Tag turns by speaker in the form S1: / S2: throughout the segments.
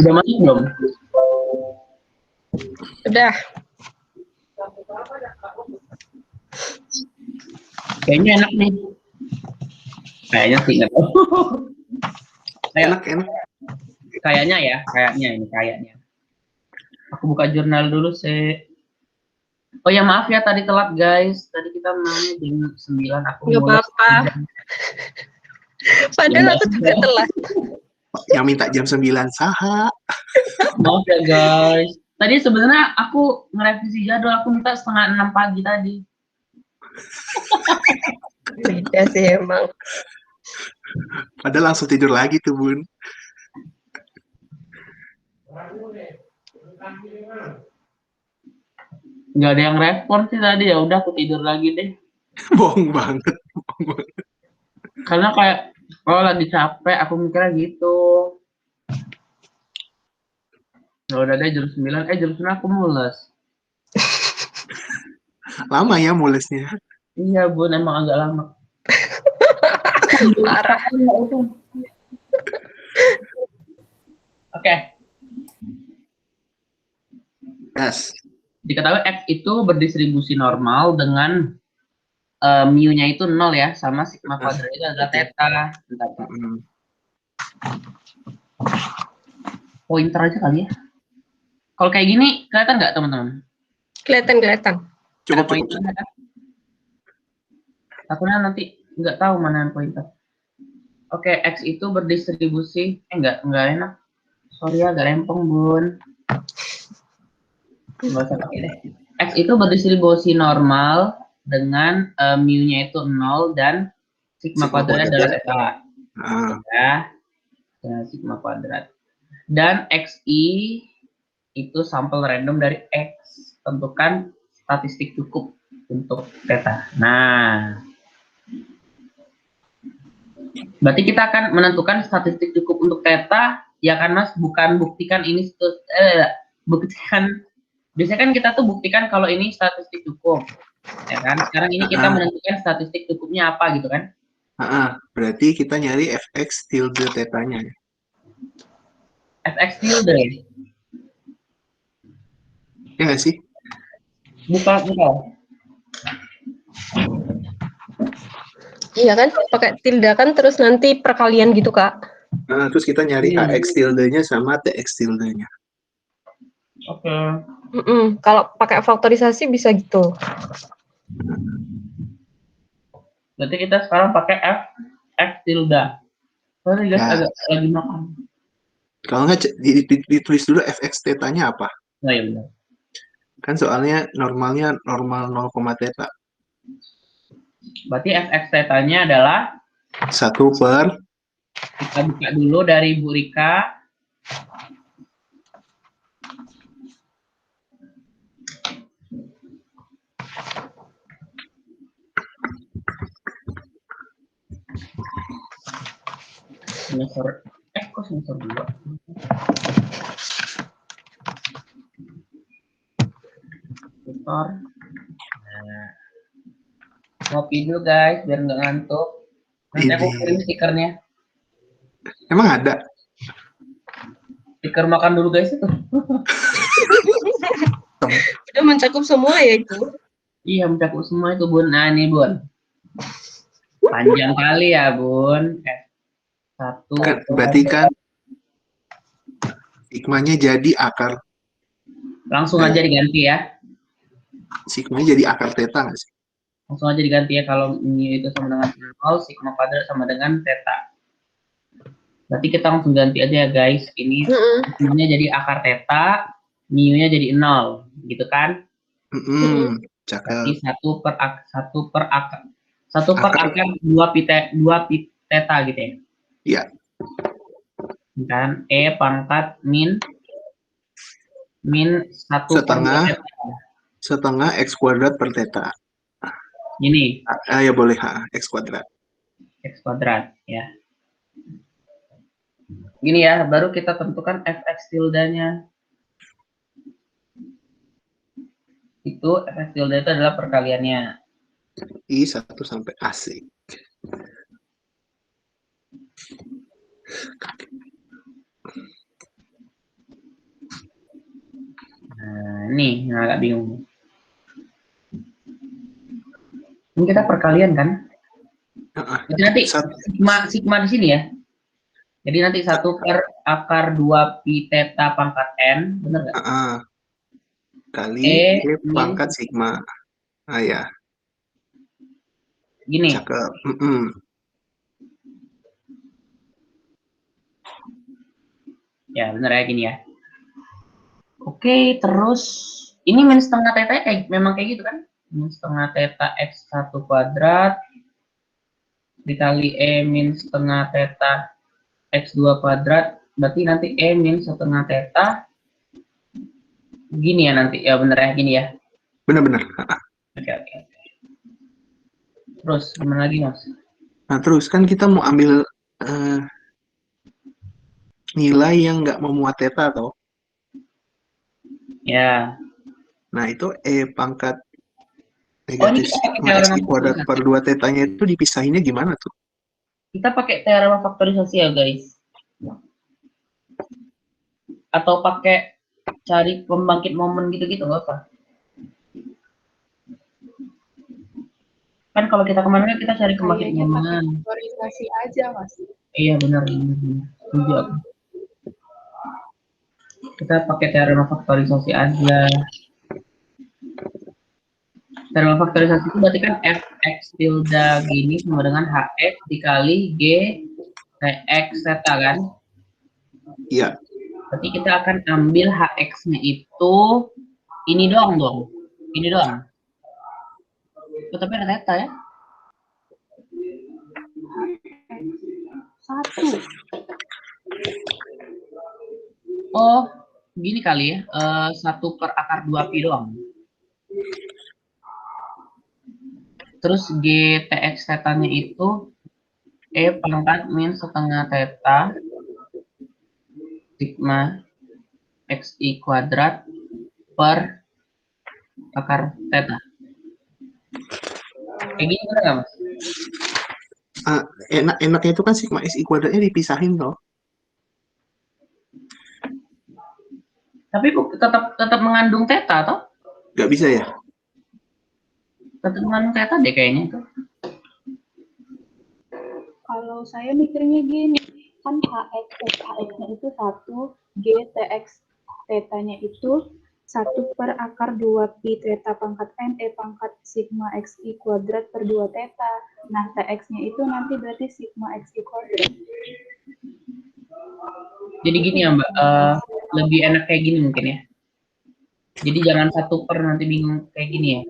S1: Udah masuk belum?
S2: Udah.
S1: Kayaknya enak nih. Kayaknya sih nggak tahu.
S3: Enak.
S1: Kayaknya ya, kayaknya. Aku buka jurnal dulu sih. Oh ya maaf ya tadi telat guys. Tadi kita mainnya jam 9. Aku
S2: Nggak
S1: mulai.
S2: apa-apa. Padahal aku juga telat.
S3: Yang minta jam 9 saha.
S1: Maaf ya guys. Tadi sebenarnya aku ngerevisi jadwal. Aku minta 5:30 pagi tadi.
S2: Beda sih emang.
S3: Padahal langsung tidur lagi tuh, Bun.
S1: Nggak ada yang respon sih tadi, ya udah aku tidur lagi deh.
S3: Bohong banget.
S1: Karena kayak lagi capek, aku mikirnya gitu. Ya udah deh jam 9, jam 9 aku mules.
S3: Lama ya mulesnya.
S1: Iya Bun, emang agak lama.
S2: Parah.
S1: Oke.
S3: Yes.
S1: Diketahui X itu berdistribusi normal dengan mu-nya itu 0 ya, sama sigma kuadrat itu adalah theta. Bentar. Pointer aja kali ya. Kalau kayak gini, kelihatan nggak teman-teman?
S2: Kelihatan.
S1: Ada pointer nggak? Takutnya nanti nggak tahu mana yang pointer. Oke, X itu berdistribusi, nggak enak. Sorry ya, agak rempong Bun. Nggak usah pakai deh. X itu berdistribusi normal dengan mu-nya itu 0 dan sigma kuadratnya adalah theta. Ya, dengan sigma kuadrat. Dan XI itu sampel random dari X. Tentukan statistik cukup untuk theta. Nah, berarti kita akan menentukan statistik cukup untuk theta, ya kan Mas? Bukan buktikan ini, buktikan. Biasanya kan kita tuh buktikan kalau ini statistik cukup, ya kan? Sekarang ini kita menentukan statistik cukupnya apa gitu kan?
S3: Berarti kita nyari fx tilde tetanya.
S1: Fx tilde.
S3: Ya nggak sih?
S1: Bukan.
S2: Iya kan, pakai tilde kan terus nanti perkalian gitu Kak.
S3: Terus kita nyari ax tildenya sama tx tildenya.
S1: Oke.
S2: Kalau pakai faktorisasi bisa gitu.
S1: Berarti kita sekarang pakai X tilde. Sorry guys, agak lagi makan.
S3: Kalau nggak ditulis dulu fx tetanya apa?
S1: Nah, ya benar.
S3: Kan soalnya normalnya normal 0, theta.
S1: Berarti fx tetanya adalah
S3: 1 per.
S1: Kita buka dulu dari Bu Rika. Semester 2. Nah, ngopi dulu guys biar nggak ngantuk. Nanti aku kirim stikernya.
S3: Emang ada?
S1: Stiker makan dulu guys itu.
S2: Udah mencakup semua ya itu.
S1: Iya mencakup semua itu Bun. Nah ini Bun. Panjang kali ya Bun. Satu.
S3: Berarti kan sigmanya jadi akar.
S1: Langsung aja diganti ya.
S3: Sigmanya jadi akar theta nggak sih?
S1: Langsung aja diganti ya, kalau mu itu sama dengan 0, sigma kuadrat sama dengan theta. Berarti kita langsung ganti aja ya guys. Ini mu-nya jadi akar theta, mu-nya jadi 0, gitu kan? Berarti 1 per akar 2 pi theta gitu ya.
S3: Iya.
S1: Kan pangkat min 1
S3: setengah x kuadrat per theta.
S1: Ini.
S3: Ya boleh, x kuadrat.
S1: X kuadrat ya. Gini ya, baru kita tentukan fx tildenya. Itu fx tilde itu adalah perkaliannya.
S3: I 1 sampai AC.
S1: nih, nah agak bingung. Ini kita perkalian kan? Jadi nanti sigma di sini ya. Jadi nanti 1 per akar 2 pi theta pangkat n, bener nggak?
S3: Kali E pangkat sigma. Ah ya.
S1: Gini.
S3: Cakep.
S1: Ya bener ya gini ya. Oke, terus ini min setengah theta memang kayak gitu kan? Min setengah theta x1 kuadrat dikali E min setengah theta x2 kuadrat, berarti nanti E min setengah theta gini ya nanti, ya bener ya gini ya.
S3: Bener-bener.
S1: Oke. Terus gimana lagi mas?
S3: Nah terus kan kita mau ambil nilai yang nggak memuat theta toh.
S1: Ya.
S3: Nah itu E pangkat negatif sigma x kuadrat per 2 tetanya itu dipisahinnya gimana tuh?
S1: Kita pakai teorema faktorisasi ya guys. Atau pakai cari pembangkit momen gitu-gitu nggak apa? Kan kalau kita kemana kita cari pembangkit momen.
S4: Faktorisasi aja mas.
S1: Iya benar. Setuju aku. Kita pakai teorema faktorisasi aja. Teorema faktorisasi itu berarti kan fx tilde gini sama dengan hx dikali g tx theta kan?
S3: Iya.
S1: Berarti kita akan ambil hx-nya itu ini doang dong. Ini doang. Oh, tapi ada theta ya? 1. Oh, gini kali ya. 1 per akar 2 pi doang. Terus g tx theta-nya itu E pangkat min setengah theta sigma xi kuadrat per akar theta. Kayak gini bener nggak mas?
S3: Enaknya itu kan sigma xi kuadratnya dipisahin toh.
S1: Tapi tetap mengandung theta toh?
S3: Nggak bisa ya?
S1: Tetap mengandung theta deh kayaknya itu.
S4: Kalau saya mikirnya gini, kan hx-nya itu 1, g tx theta-nya itu 1 per akar 2 pi theta pangkat n e pangkat sigma xi kuadrat per 2 theta. Nah, tx-nya itu nanti berarti sigma xi kuadrat.
S1: Jadi gini ya mbak, lebih enak kayak gini mungkin ya. Jadi jangan 1 per nanti bingung kayak gini ya.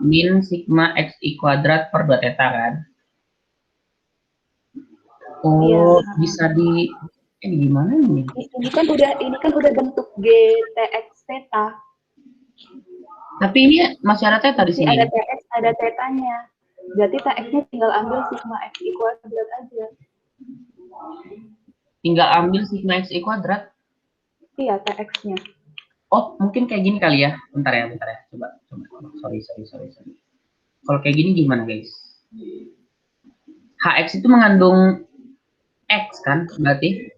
S1: Min sigma xi kuadrat per 2 theta kan. Oh, ya. Bisa di gimana nih?
S4: Ini kan udah bentuk g tx theta.
S1: Tapi ini masih ada theta di sini.
S4: Ada tx, ada theta-nya. Berarti tx-nya tinggal ambil sigma xi kuadrat aja.
S1: Tinggal ambil sigma xi kuadrat?
S4: Iya, tx-nya.
S1: Oh, mungkin kayak gini kali ya. Bentar ya. Coba. Sorry. Kalau kayak gini gimana guys? Hx itu mengandung x kan berarti?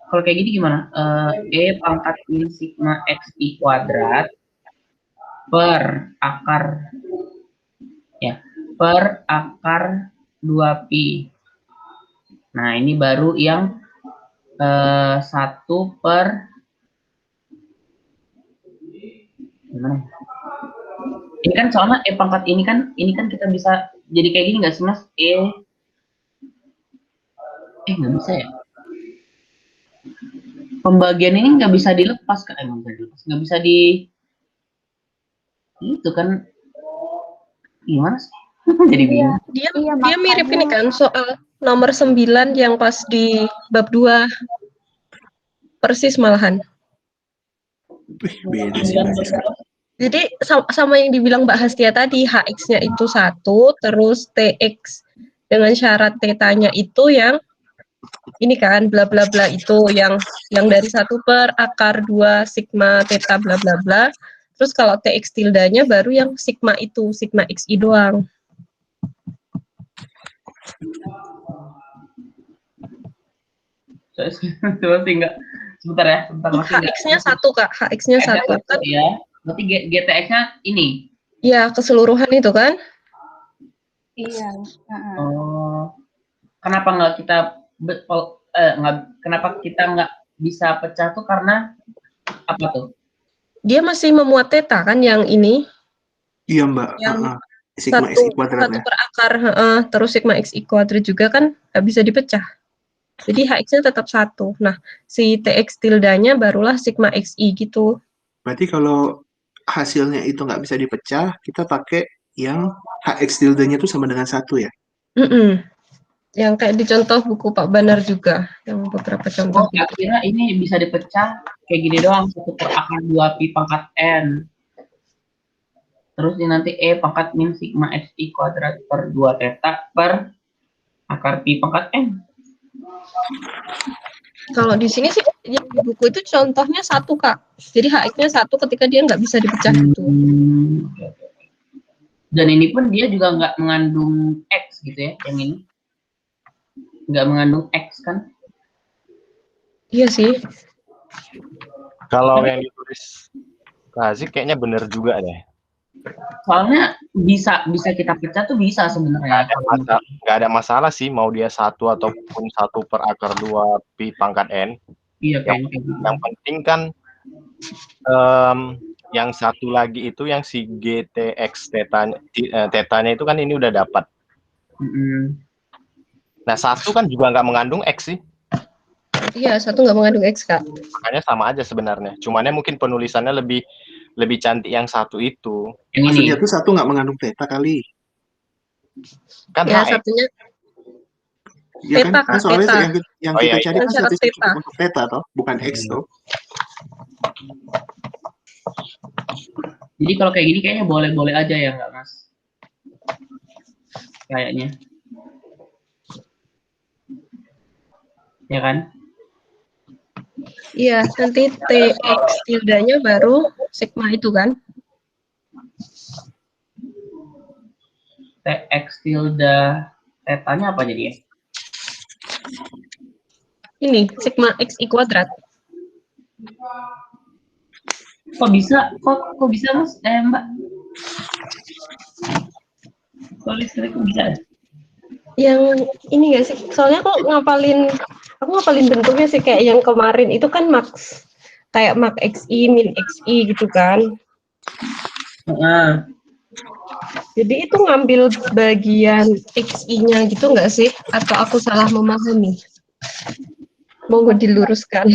S1: Kalau kayak gini gimana? E pangkat min sigma xi kuadrat per akar 2 pi. Nah, ini baru yang 1 per gimana? Ini kan soalnya E pangkat ini kan kita bisa jadi kayak gini nggak sih mas? Nggak bisa ya? Pembagian ini nggak bisa dilepas kan? Nggak bisa di itu kan gimana sih? Jadi bingung.
S2: Dia mirip ini kan soal nomor 9 yang pas di bab 2. Persis malahan.
S3: Beda sih.
S2: Jadi sama yang dibilang Mbak Hastia tadi, hx-nya itu 1, terus tx dengan syarat tetanya itu yang ini kan bla bla bla itu yang dari 1 per akar 2 sigma theta bla bla bla. Terus kalau tx tildanya baru yang sigma itu, sigma xi doang.
S1: sebentar ya, sebentar masih enggak.
S2: HX-nya 1, Kak. HX-nya 1 kan.
S1: Ya. Berarti GTX-nya ini.
S2: Iya, keseluruhan itu kan?
S4: Iya.
S1: Oh. Kenapa nggak kita kenapa kita nggak bisa pecah tuh karena apa tuh?
S2: Dia masih memuat theta kan yang ini?
S3: Iya, Mbak.
S2: Yang
S3: Sigma XI kuadrat
S2: 1 per akar, terus sigma XI kuadrat juga kan nggak bisa dipecah. Jadi HX-nya tetap 1. Nah, si TX tildanya barulah sigma XI gitu.
S3: Berarti kalau hasilnya itu nggak bisa dipecah, kita pakai yang HX tildenya itu sama dengan 1 ya?
S2: Yang kayak di contoh buku Pak Banar juga, yang beberapa contoh.
S1: Akhirnya ini bisa dipecah kayak gini doang, 1 per akar 2 pi pangkat n. Terus ini nanti E pangkat min sigma XI kuadrat per 2 theta per akar pi pangkat n.
S2: Kalau di sini sih, yang di buku itu contohnya 1, Kak. Jadi HX-nya 1 ketika dia nggak bisa dipecah itu.
S1: Dan ini pun dia juga nggak mengandung X gitu ya, yang ini. Nggak mengandung X kan?
S2: Iya sih.
S5: Kalau yang ditulis Kazik kayaknya bener juga deh.
S1: Soalnya bisa kita pecah tuh bisa sebenarnya.
S5: Nggak ada masalah sih mau dia 1 ataupun 1 per akar 2 pi pangkat n.
S1: Iya,
S5: yang penting kan yang satu lagi itu yang si GTX tetanya itu kan ini udah dapat. Nah 1 kan juga nggak mengandung X sih.
S2: Iya, 1 nggak mengandung X, Kak.
S5: Makanya sama aja sebenarnya. Cumannya mungkin penulisannya lebih cantik yang 1 itu.
S3: Maksudnya tuh 1 nggak mengandung theta kali.
S5: Kan
S2: ya,
S5: HX.
S2: satunya
S3: Ya
S2: theta,
S3: kan soalnya yang kita cari kan
S2: syarat
S3: statistik
S2: theta.
S3: untuk theta toh, bukan X toh.
S1: Jadi kalau kayak gini kayaknya boleh-boleh aja ya nggak, Mas? Kayaknya. Ya kan?
S2: Iya, nanti TX tildanya baru sigma itu kan?
S1: TX tilde tetanya apa jadi ya?
S2: Ini, sigma XI kuadrat.
S1: Kok bisa, Mas? Mbak? Kok listrik bisa?
S2: Yang ini nggak sih? Soalnya aku ngapalin bentuknya sih kayak yang kemarin itu kan max, kayak max XI, min XI gitu kan. Jadi itu ngambil bagian XI-nya gitu nggak sih? Atau aku salah memahami? Monggo diluruskan.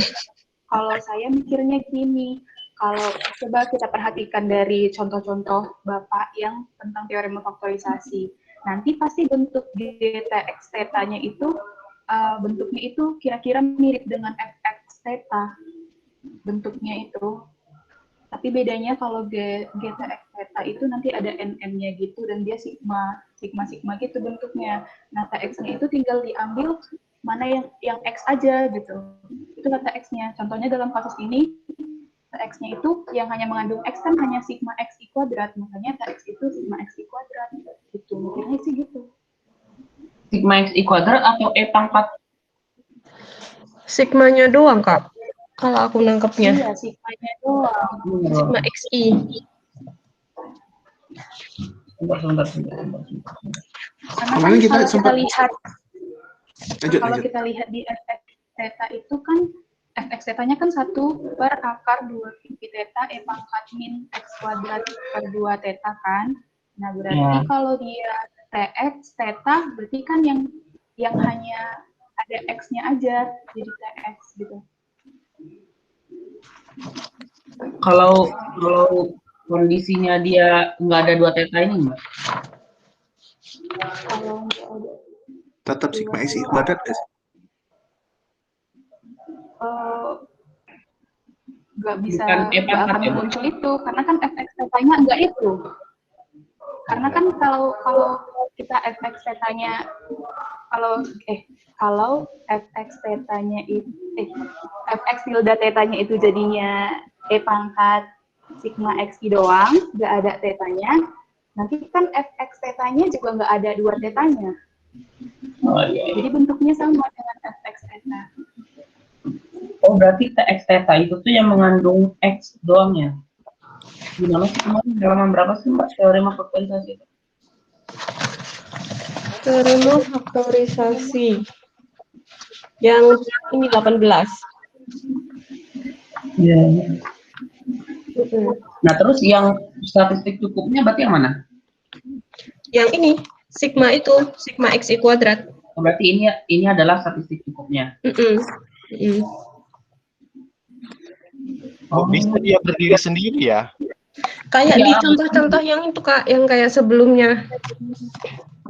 S4: Kalau saya mikirnya gini, kalau coba kita perhatikan dari contoh-contoh Bapak yang tentang teorema faktorisasi, nanti pasti bentuk GTX theta-nya itu bentuknya itu kira-kira mirip dengan fx theta bentuknya itu. Tapi bedanya kalau GTX theta itu nanti ada nm-nya gitu dan dia sigma gitu bentuknya. Nah, TX-nya itu tinggal diambil mana yang X aja gitu. Itu kata X-nya. Contohnya dalam kasus ini X-nya itu yang hanya mengandung X kan hanya sigma XI kuadrat, makanya TX itu sigma XI kuadrat gitu. Mungkinnya sih gitu.
S1: Sigma XI kuadrat atau E pangkat?
S2: Sigmanya doang, Kak. Kalau aku nangkepnya.
S4: Iya, sigmanya doang.
S2: Sigma XI.
S1: Sebentar.
S4: Karena kan kita lihat kalau kita lihat di fx theta itu kan fx theta-nya kan 1 per akar 2 pi theta E pangkat min X kuadrat per 2 theta kan. Nah, berarti kalau dia TX theta berarti kan yang hanya ada X-nya aja jadi TX gitu.
S1: Kalau kondisinya dia nggak ada 2 theta ini, Mbak?
S4: Kalau nggak ada
S3: tetap sigma XI kuadrat guys.
S4: Nggak bisa, nggak akan muncul itu karena kan fx theta-nya nggak itu. Karena kan kalau kita fx theta-nya kalau fx theta-nya itu fx tilde theta-nya itu jadinya E pangkat sigma xi doang, nggak ada theta-nya. Nanti kan fx theta-nya juga nggak ada 2 theta-nya.
S1: Oh, iya.
S4: Jadi bentuknya sama dengan fx theta.
S1: Oh, berarti TX theta itu tuh yang mengandung X doang ya? Gimana sih kemarin? Halaman berapa sih Mbak teorema faktorisasi itu?
S2: Teorema faktorisasi. Yang ini 18.
S1: Iya.
S2: Mm-mm.
S1: Nah, terus yang statistik cukupnya berarti yang mana?
S2: Yang ini, sigma itu, sigma XI kuadrat.
S1: Oh, berarti ini adalah statistik cukupnya.
S2: Mm-mm. Mm-mm.
S5: Kok bisa dia berdiri sendiri ya?
S2: Kayak
S1: Iya.
S2: di contoh-contoh yang itu Kak, yang kayak sebelumnya.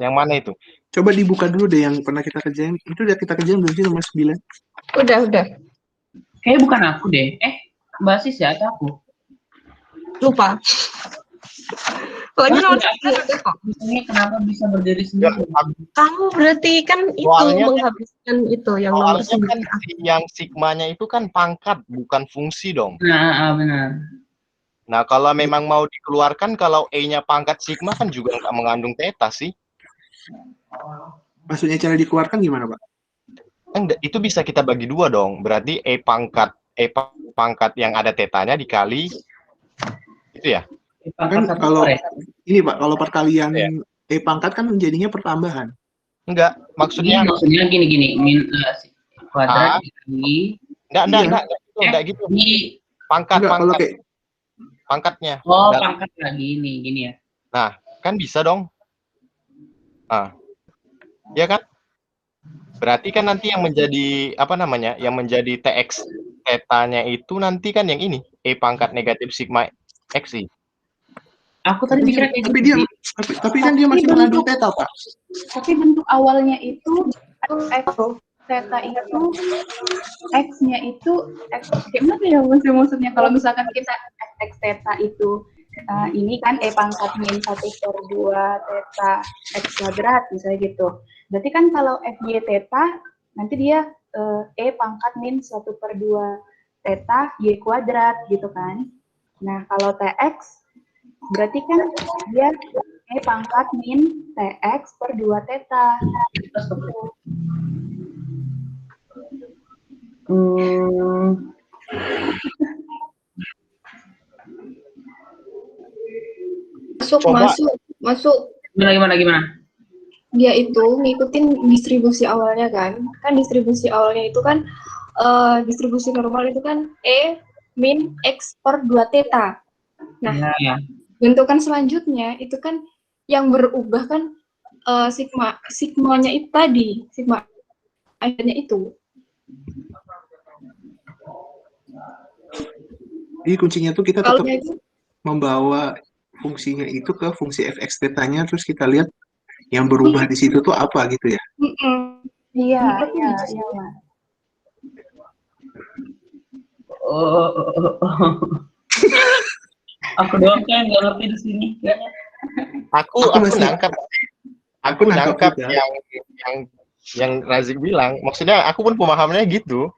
S5: Yang mana itu?
S3: Coba dibuka dulu deh yang pernah kita kerjain. Itu udah kita kerjain belum sih nomor 9?
S2: Udah.
S1: Kayaknya bukan aku deh. Basis ya atau aku?
S2: Lupa. Pokoknya nomor
S1: Mas,
S2: 9 itu kok.
S1: Misalnya kenapa bisa berdiri
S5: Ya,
S1: sendiri?
S2: Kamu berarti kan itu
S5: Soalnya kan-
S2: menghabiskan itu yang nomor
S5: soalnya kan
S2: 9.
S5: yang sigmanya itu kan pangkat, bukan fungsi dong.
S1: Nah, benar.
S5: Nah, kalau memang mau dikeluarkan, kalau E-nya pangkat sigma kan juga nggak mengandung theta sih.
S3: Maksudnya cara dikeluarkan gimana, Pak?
S5: Itu bisa kita bagi dua dong. Berarti E pangkat yang ada tetanya dikali itu ya.
S3: Kan kalau ini Pak, kalau perkalian
S5: Ya.
S3: E pangkat kan jadinya pertambahan.
S5: Enggak, maksudnya
S1: gini min kuadrat dikali
S5: enggak gitu.
S1: Di
S3: Enggak, kalau kayak
S5: pangkatnya.
S1: pangkat lagi gini ya.
S5: Nah, kan bisa dong. Ya kan? Berarti kan nanti yang menjadi yang menjadi TX tetanya itu nanti kan yang ini, E pangkat negatif sigma XI.
S1: Aku tadi mikirnya kayak
S3: tapi
S1: gitu.
S3: tapi kan dia masih mengandung theta, Pak.
S4: Tapi bentuk awalnya itu X theta itu X-nya itu gimana ya maksudnya kalau misalkan kita X theta itu ini kan E pangkat min 1/2 theta X kuadrat misalnya gitu. Berarti kan kalau FY theta nanti dia E pangkat min 1/2 theta Y kuadrat gitu kan. Nah kalau TX berarti kan dia E pangkat min TX per 2 theta.
S6: Masuk.
S1: Gimana?
S6: Dia itu ngikutin distribusi awalnya kan. Kan distribusi awalnya itu kan distribusi normal itu kan E min X per 2 theta. Nah, bentukan selanjutnya itu kan yang berubah kan sigmanya itu tadi, sigma akhirnya itu.
S3: Jadi kuncinya tuh kita tetap membawa fungsinya itu ke fungsi fx tetanya, terus kita lihat yang berubah di situ tuh apa gitu ya?
S4: Iya.
S1: Aku doang kan nggak ngerti di sini.
S5: Aku nangkap yang Razik bilang. Maksudnya aku pun pemahamannya gitu.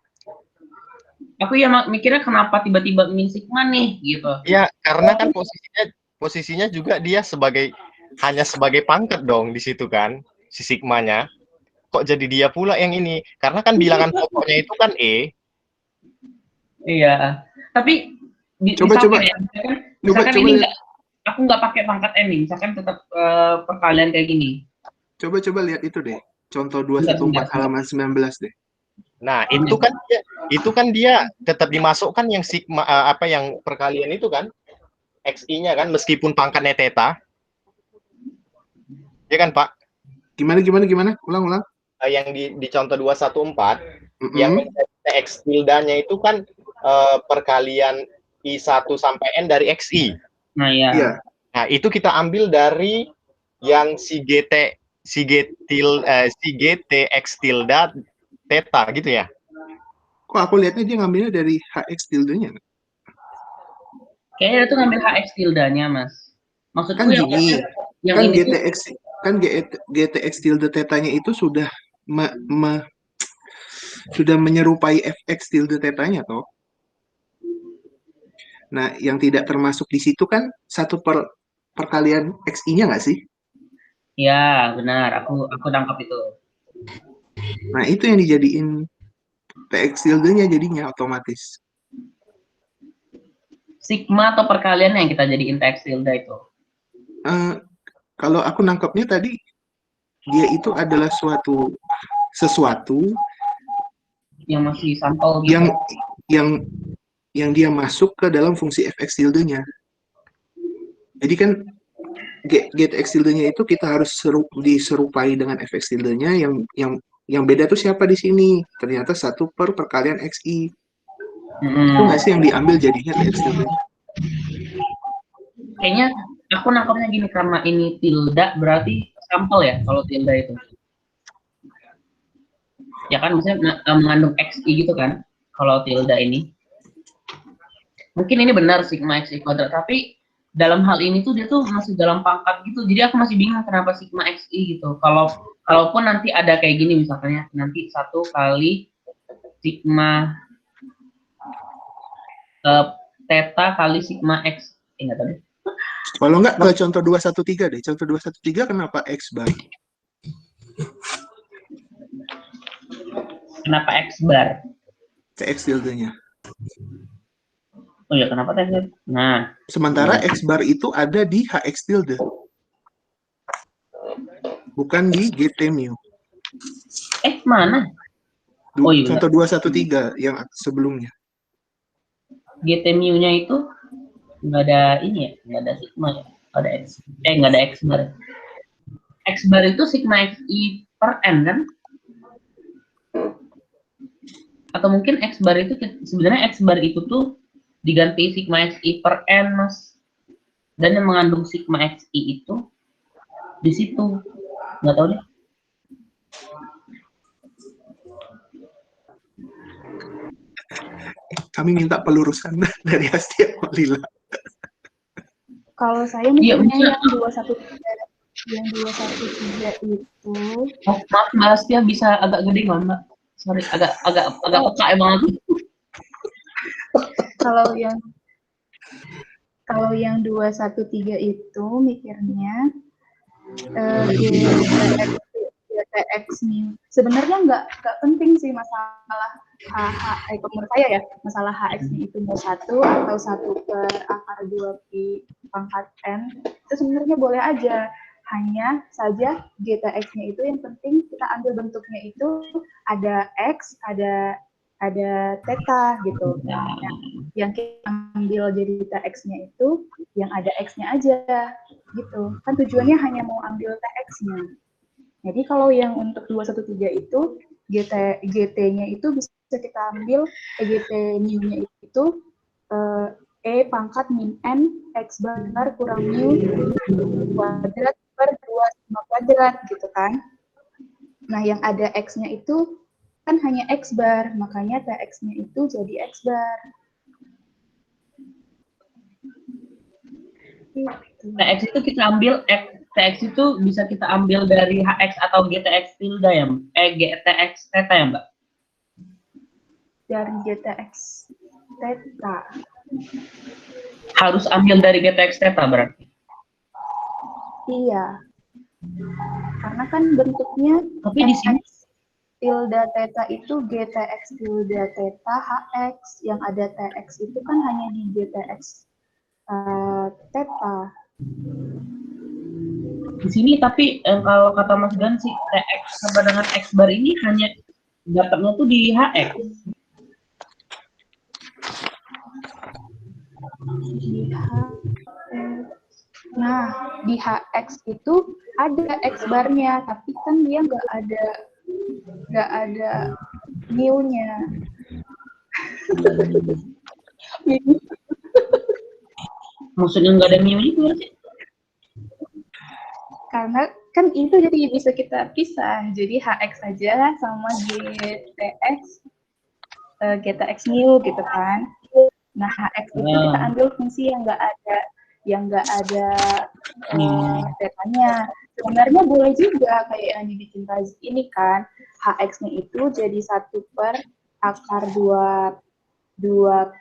S1: Aku ya mikirnya kenapa tiba-tiba min sigma nih gitu.
S5: Ya karena kan posisinya juga dia hanya sebagai pangkat dong di situ kan si sigmanya. Kok jadi dia pula yang ini? Karena kan bilangan pokoknya itu kan E.
S1: Iya. Tapi
S3: coba
S1: ini aku nggak pakai pangkat M nih. Misalkan tetap perkalian kayak gini. Coba
S3: lihat itu deh. Contoh 214 halaman 19 deh.
S5: Nah, itu kan dia tetap dimasukkan yang sigma yang perkalian itu kan XI-nya kan meskipun pangkatnya theta. Ya kan, Pak?
S3: Gimana? Ulang.
S5: Yang di contoh 214 yang X tildanya itu kan perkalian I1 sampai N dari XI.
S1: Nah, iya.
S5: Nah, itu kita ambil dari yang si GT X tilda theta gitu ya.
S3: Kok aku lihatnya dia ngambilnya dari HX tildenya?
S1: Kayaknya itu ngambil HX tildanya, Mas. Maksudku
S3: kan gini,
S1: yang ini
S3: GTX tilde tetanya itu sudah sudah menyerupai FX tilde tetanya toh. Nah, yang tidak termasuk di situ kan satu perkalian XI-nya nggak sih?
S1: Ya, benar. Aku tangkap itu.
S3: Nah, itu yang dijadiin TX tilde-nya jadinya otomatis.
S1: Sigma atau perkalian yang kita jadiin TX tilde itu?
S3: Kalau aku nangkepnya tadi, dia itu adalah sesuatu
S1: yang masih sampel gitu.
S3: Yang dia masuk ke dalam fungsi fx tilde-nya. Jadi kan get x tilde-nya itu kita harus diserupai dengan fx tilde-nya, yang beda tuh siapa di sini? Ternyata 1 per perkalian xi. Itu nggak sih yang diambil jadinya tx tilde-nya?
S1: Kayaknya aku nangkapnya gini, karena ini tilde berarti sampel ya kalau tilde itu. Ya kan misalnya mengandung xi gitu kan kalau tilde ini. Mungkin ini benar sigma xi kuadrat, tapi dalam hal ini tuh dia tuh masih dalam pangkat gitu. Jadi aku masih bingung kenapa sigma xi gitu. Kalaupun nanti ada kayak gini misalnya, nanti 1 kali sigma theta kali sigma x. Ingat tadi.
S3: Kalau nggak ke contoh 213 deh. Contoh 213 kenapa x bar?
S1: Kenapa x bar?
S3: TX tilde-nya.
S1: Oh ya, kenapa TX? Nah,
S3: Sementara x bar itu ada di hx tilde. Bukan di gt mu.
S1: Mana? Oh iya.
S3: Contoh 213 yang sebelumnya.
S1: GT mu-nya itu nggak ada ini ya, nggak ada sigma ya, ada x, nggak ada x bar. X bar itu sigma xi per n kan? Atau mungkin x bar itu sebenarnya x bar itu tuh diganti sigma xi per n, Mas. Dan yang mengandung sigma xi itu di situ. Nggak tahu deh.
S3: Kami minta pelurusan dari Hastia Lila.
S4: Kalau saya mikirnya yang 213 itu.
S1: Oh, maaf Mbak Hastia, bisa agak gede nggak Mbak? Sorry, agak peka emang aku.
S4: Kalau yang 213 itu mikirnya GTX nih. Sebenarnya nggak penting sih masalah menurut saya ya, masalah HX-nya itu mau 1 atau 1 per akar 2 pi pangkat n, itu sebenarnya boleh aja. Hanya saja GTX-nya itu yang penting kita ambil bentuknya itu ada X, ada theta gitu. Nah, yang kita ambil jadi TX-nya itu yang ada X-nya aja gitu. Kan tujuannya hanya mau ambil TX-nya. Jadi kalau yang untuk 213 itu GT-nya itu bisa kita ambil GT mu-nya itu E pangkat min N X bar kurang mu kuadrat per 2 sigma kuadrat gitu kan. Nah yang ada X-nya itu kan hanya X bar, makanya TX-nya itu jadi X bar.
S1: TX itu kita ambil TX itu bisa kita ambil dari HX atau GTX tilde ya, GTX theta ya Mbak?
S4: Dari GTX theta.
S1: Harus ambil dari GTX theta berarti?
S4: Iya. Karena kan bentuknya
S1: tapi di sini
S4: tilde theta itu GTX tilde theta HX, yang ada TX itu kan hanya di GTX theta.
S1: Di sini tapi kalau kata Mas Gan sih TX sama dengan X bar ini hanya dapatnya tuh di HX.
S4: Nah, di HX itu ada X barnya, tapi kan dia nggak ada mu-nya.
S1: Maksudnya nggak ada mu-nya berarti?
S4: Karena kan itu jadi bisa kita pisah, jadi HX saja sama GTX mu gitu kan. Nah HX itu kita ambil fungsi yang nggak ada tetanya. Sebenarnya boleh juga kayak yang dibikin Tazik ini kan, HX-nya itu jadi 1 per akar 2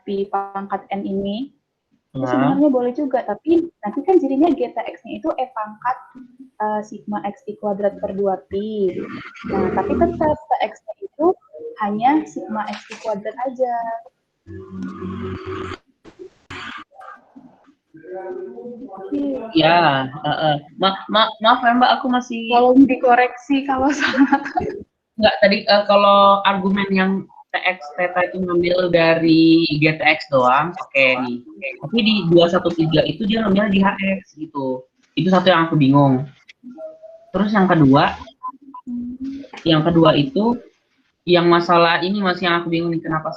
S4: pi pangkat n ini. Itu sebenarnya boleh juga, tapi nanti kan jadinya GTX-nya itu E pangkat sigma XI kuadrat per 2 pi. Nah, tapi tetap TX-nya itu hanya sigma XI kuadrat aja.
S1: Ya, maaf ya Mbak, aku masih
S4: Tolong dikoreksi kalau salah.
S1: nggak tadi kalau argumen yang TX theta itu ngambil dari GTX doang, oke nih. Tapi di 213 itu dia ngambil di HX gitu. Itu satu yang aku bingung. Terus yang kedua itu yang masalah ini masih yang aku bingung nih, kenapa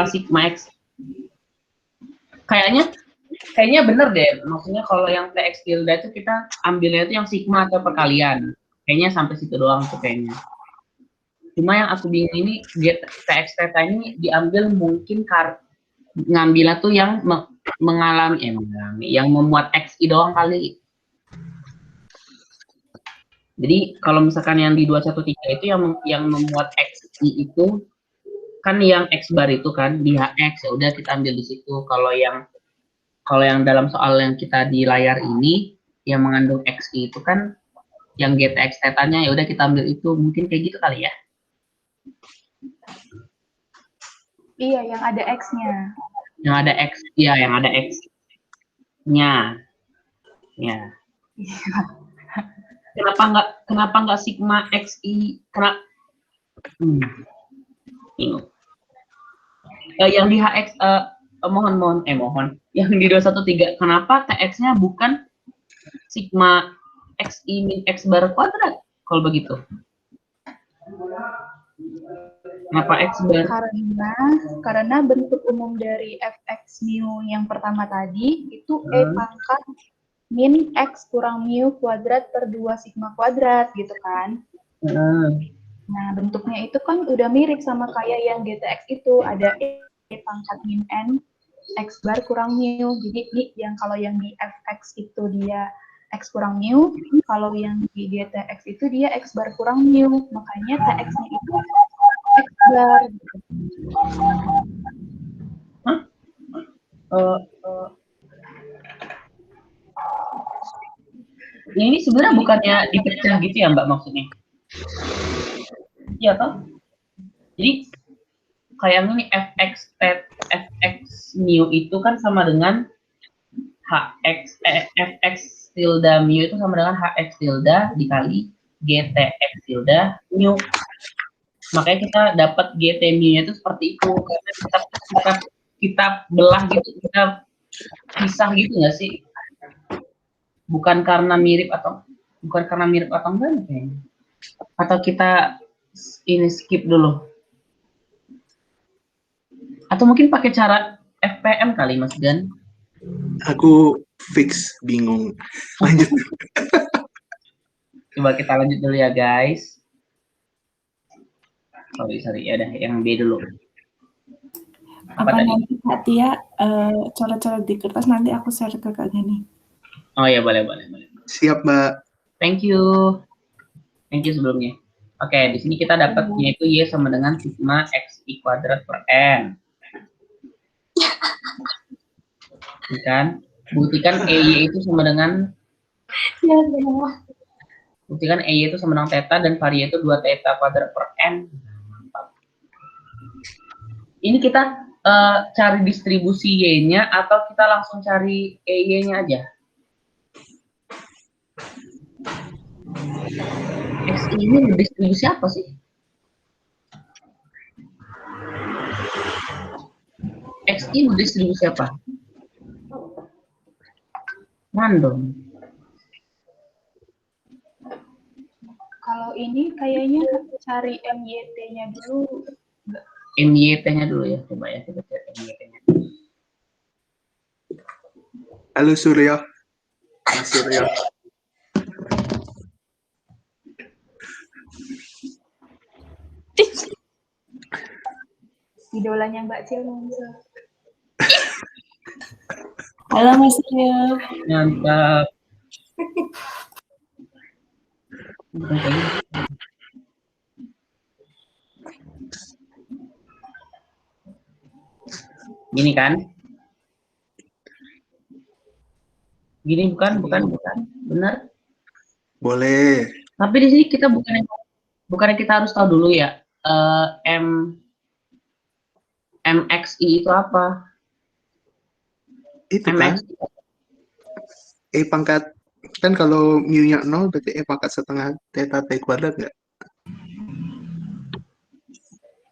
S1: sigma X? Kayaknya bener deh, maksudnya kalau yang TX tilde itu kita ambilnya itu yang sigma atau perkalian. Kayaknya sampai situ doang tuh kayaknya. Cuma yang aku bingung ini TX theta ini diambil mungkin ngambilnya tuh yang yang memuat XI doang kali. Jadi kalau misalkan yang di 213 itu yang memuat XI itu kan yang X bar itu kan di HX, ya udah kita ambil di situ. Kalau yang dalam soal yang kita di layar ini yang mengandung XI itu kan yang GTX tetanya, ya udah kita ambil itu, mungkin kayak gitu kali ya.
S4: Iya, yang ada X-nya.
S1: Yang ada X, iya yang ada X-nya. Ya. Kenapa nggak sigma XI? Bingung. Yang di HX mohon. Yang di 213 kenapa TX-nya bukan sigma XI min X bar kuadrat kalau begitu? Kenapa X bar?
S4: Karena bentuk umum dari fx mu yang pertama tadi itu E pangkat min X kurang mu kuadrat per 2 sigma kuadrat gitu kan. Nah, bentuknya itu kan udah mirip sama kayak yang GTX itu, ada E pangkat min N X bar kurang mu. Jadi kalau yang di fx itu dia X kurang mu, kalau yang di GTX itu dia X bar kurang mu. Makanya TX-nya itu X bar.
S1: Ini sebenarnya bukannya dipecah gitu ya Mbak maksudnya? Iya toh? Jadi kayak ini fx mu itu kan sama dengan fx tilde mu itu sama dengan hx tilde dikali gtx tilde mu. Makanya kita dapat gt mu-nya itu seperti itu, karena kita belah gitu, kita pisah gitu nggak sih? Bukan karena mirip atau enggak kayaknya. Atau kita ini skip dulu. Atau mungkin pakai cara FPM kali Mas Gan?
S3: Aku fix bingung. Lanjut.
S1: Coba kita lanjut dulu ya guys. Sorry ya udah yang B dulu.
S7: Apa nanti Kak Tia coret-coret di kertas, nanti aku share ke Kak Gani.
S1: Oh ya boleh.
S3: Siap Mbak.
S1: Thank you sebelumnya. Oke, di sini kita dapatnya itu Y sama dengan sigma XI kuadrat per N. Kan? Buktikan EY itu sama dengan theta dan varia itu 2 theta kuadrat per N. Ini kita cari distribusi Y-nya atau kita langsung cari EY-nya aja? XI ini distribusi apa sih? XI distribusi apa? Random.
S4: Kalau ini kayaknya cari MYT-nya dulu.
S1: MYT-nya dulu ya, coba ya kita cari MYT-nya.
S3: Halo Surya. Mas Surya.
S4: Idolanya Mbak Cil muncul.
S7: Halo Mas Surya.
S1: Mantap. Gini kan? Gini bukan? Benar?
S3: Boleh.
S1: Tapi di sini kita bukannya kita harus tahu dulu ya MXI itu apa?
S3: Itu kan E pangkat, kan kalau mu-nya 0 berarti E pangkat setengah theta T kuadrat nggak?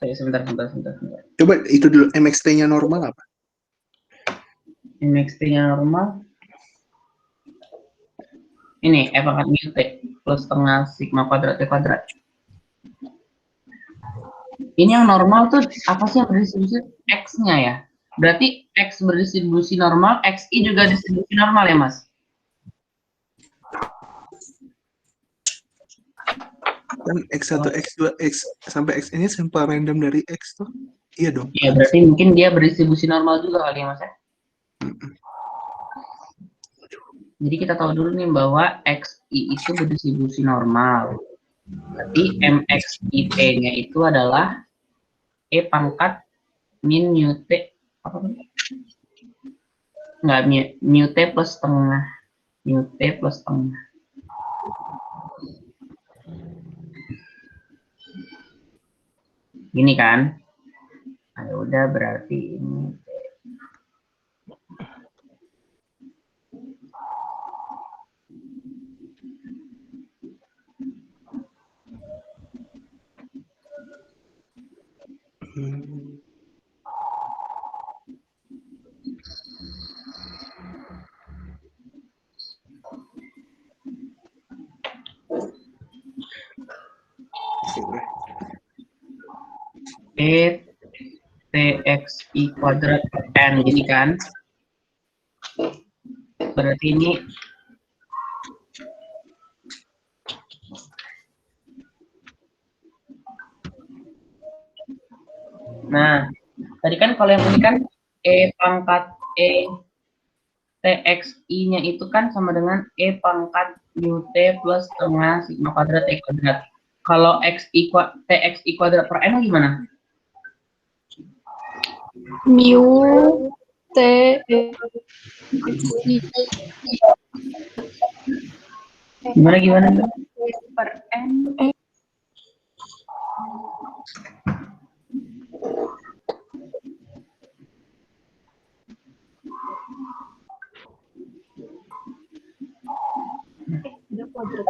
S1: Sebentar.
S3: Coba itu dulu, MXT-nya normal apa?
S1: MXT-nya normal. Ini E pangkat mu T plus setengah sigma kuadrat T kuadrat. Ini yang normal tuh apa sih yang berdistribusi? X-nya ya? Berarti X berdistribusi normal, XI juga distribusi normal ya, Mas?
S3: Kan X1, X2, X sampai X ini sampel random dari X tuh. Iya dong.
S1: Iya, berarti mungkin dia berdistribusi normal juga kali ya, Mas ya? Jadi kita tahu dulu nih bahwa XI itu berdistribusi normal. Berarti MXI-T-nya itu adalah E pangkat min mu T, apa? Enggak, mu T plus setengah. Mu T plus setengah. Gini kan? Nah, udah berarti ini T. E TXI kuadrat per N gini kan? Berarti ini nah, tadi kan kalau yang ini kan E pangkat E TXI-nya itu kan sama dengan E pangkat mu T plus setengah sigma kuadrat T kuadrat. Kalau TXI kuadrat per N gimana?
S6: Mu T
S1: Gimana?
S4: Per N.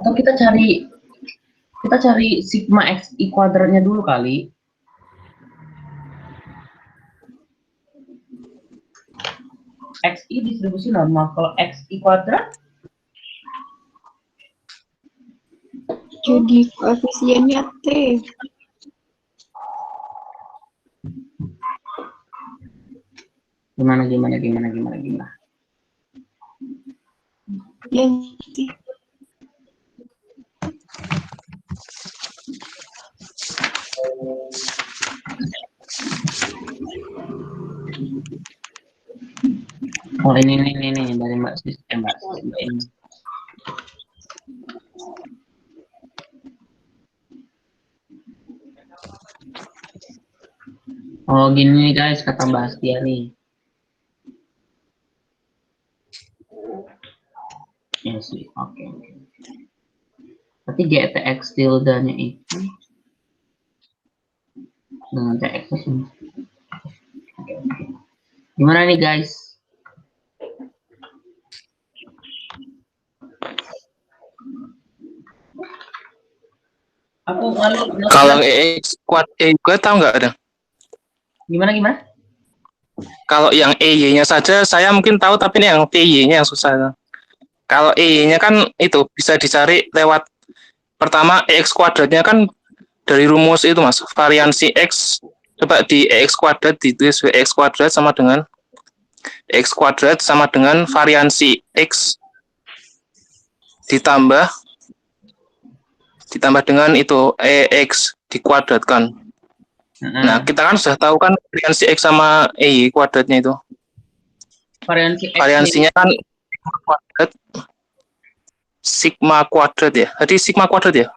S1: Atau kita cari sigma XI kuadratnya dulu kali. XI distribusi normal. Kalau XI kuadrat
S6: jadi koefisiennya T.
S1: gimana?
S6: Ya,
S1: Oh ini dari Mbak Sis, Mbak ini. Oh gini nih guys, kata Mbak Astia nih. Ya sih, oke. Berarti GTX tilde-nya itu dengan TX ini. Oke. Gimana nih guys?
S8: Kalau EX kuad E gue tahu nggak ada?
S1: Gimana?
S8: Kalau yang EY-nya saja saya mungkin tahu, tapi ini yang TY-nya yang susah. Kalau EY-nya kan itu bisa dicari lewat pertama EX kuadratnya kan dari rumus itu Mas, variansi X coba di EX kuadrat ditulis EX kuadrat sama dengan X kuadrat sama dengan variansi X ditambah dengan itu EX dikuadratkan. Nah, kita kan sudah tahu kan variansi X sama Y kuadratnya itu. Variansinya kan kuadrat sigma kuadrat ya. Jadi sigma kuadrat ya.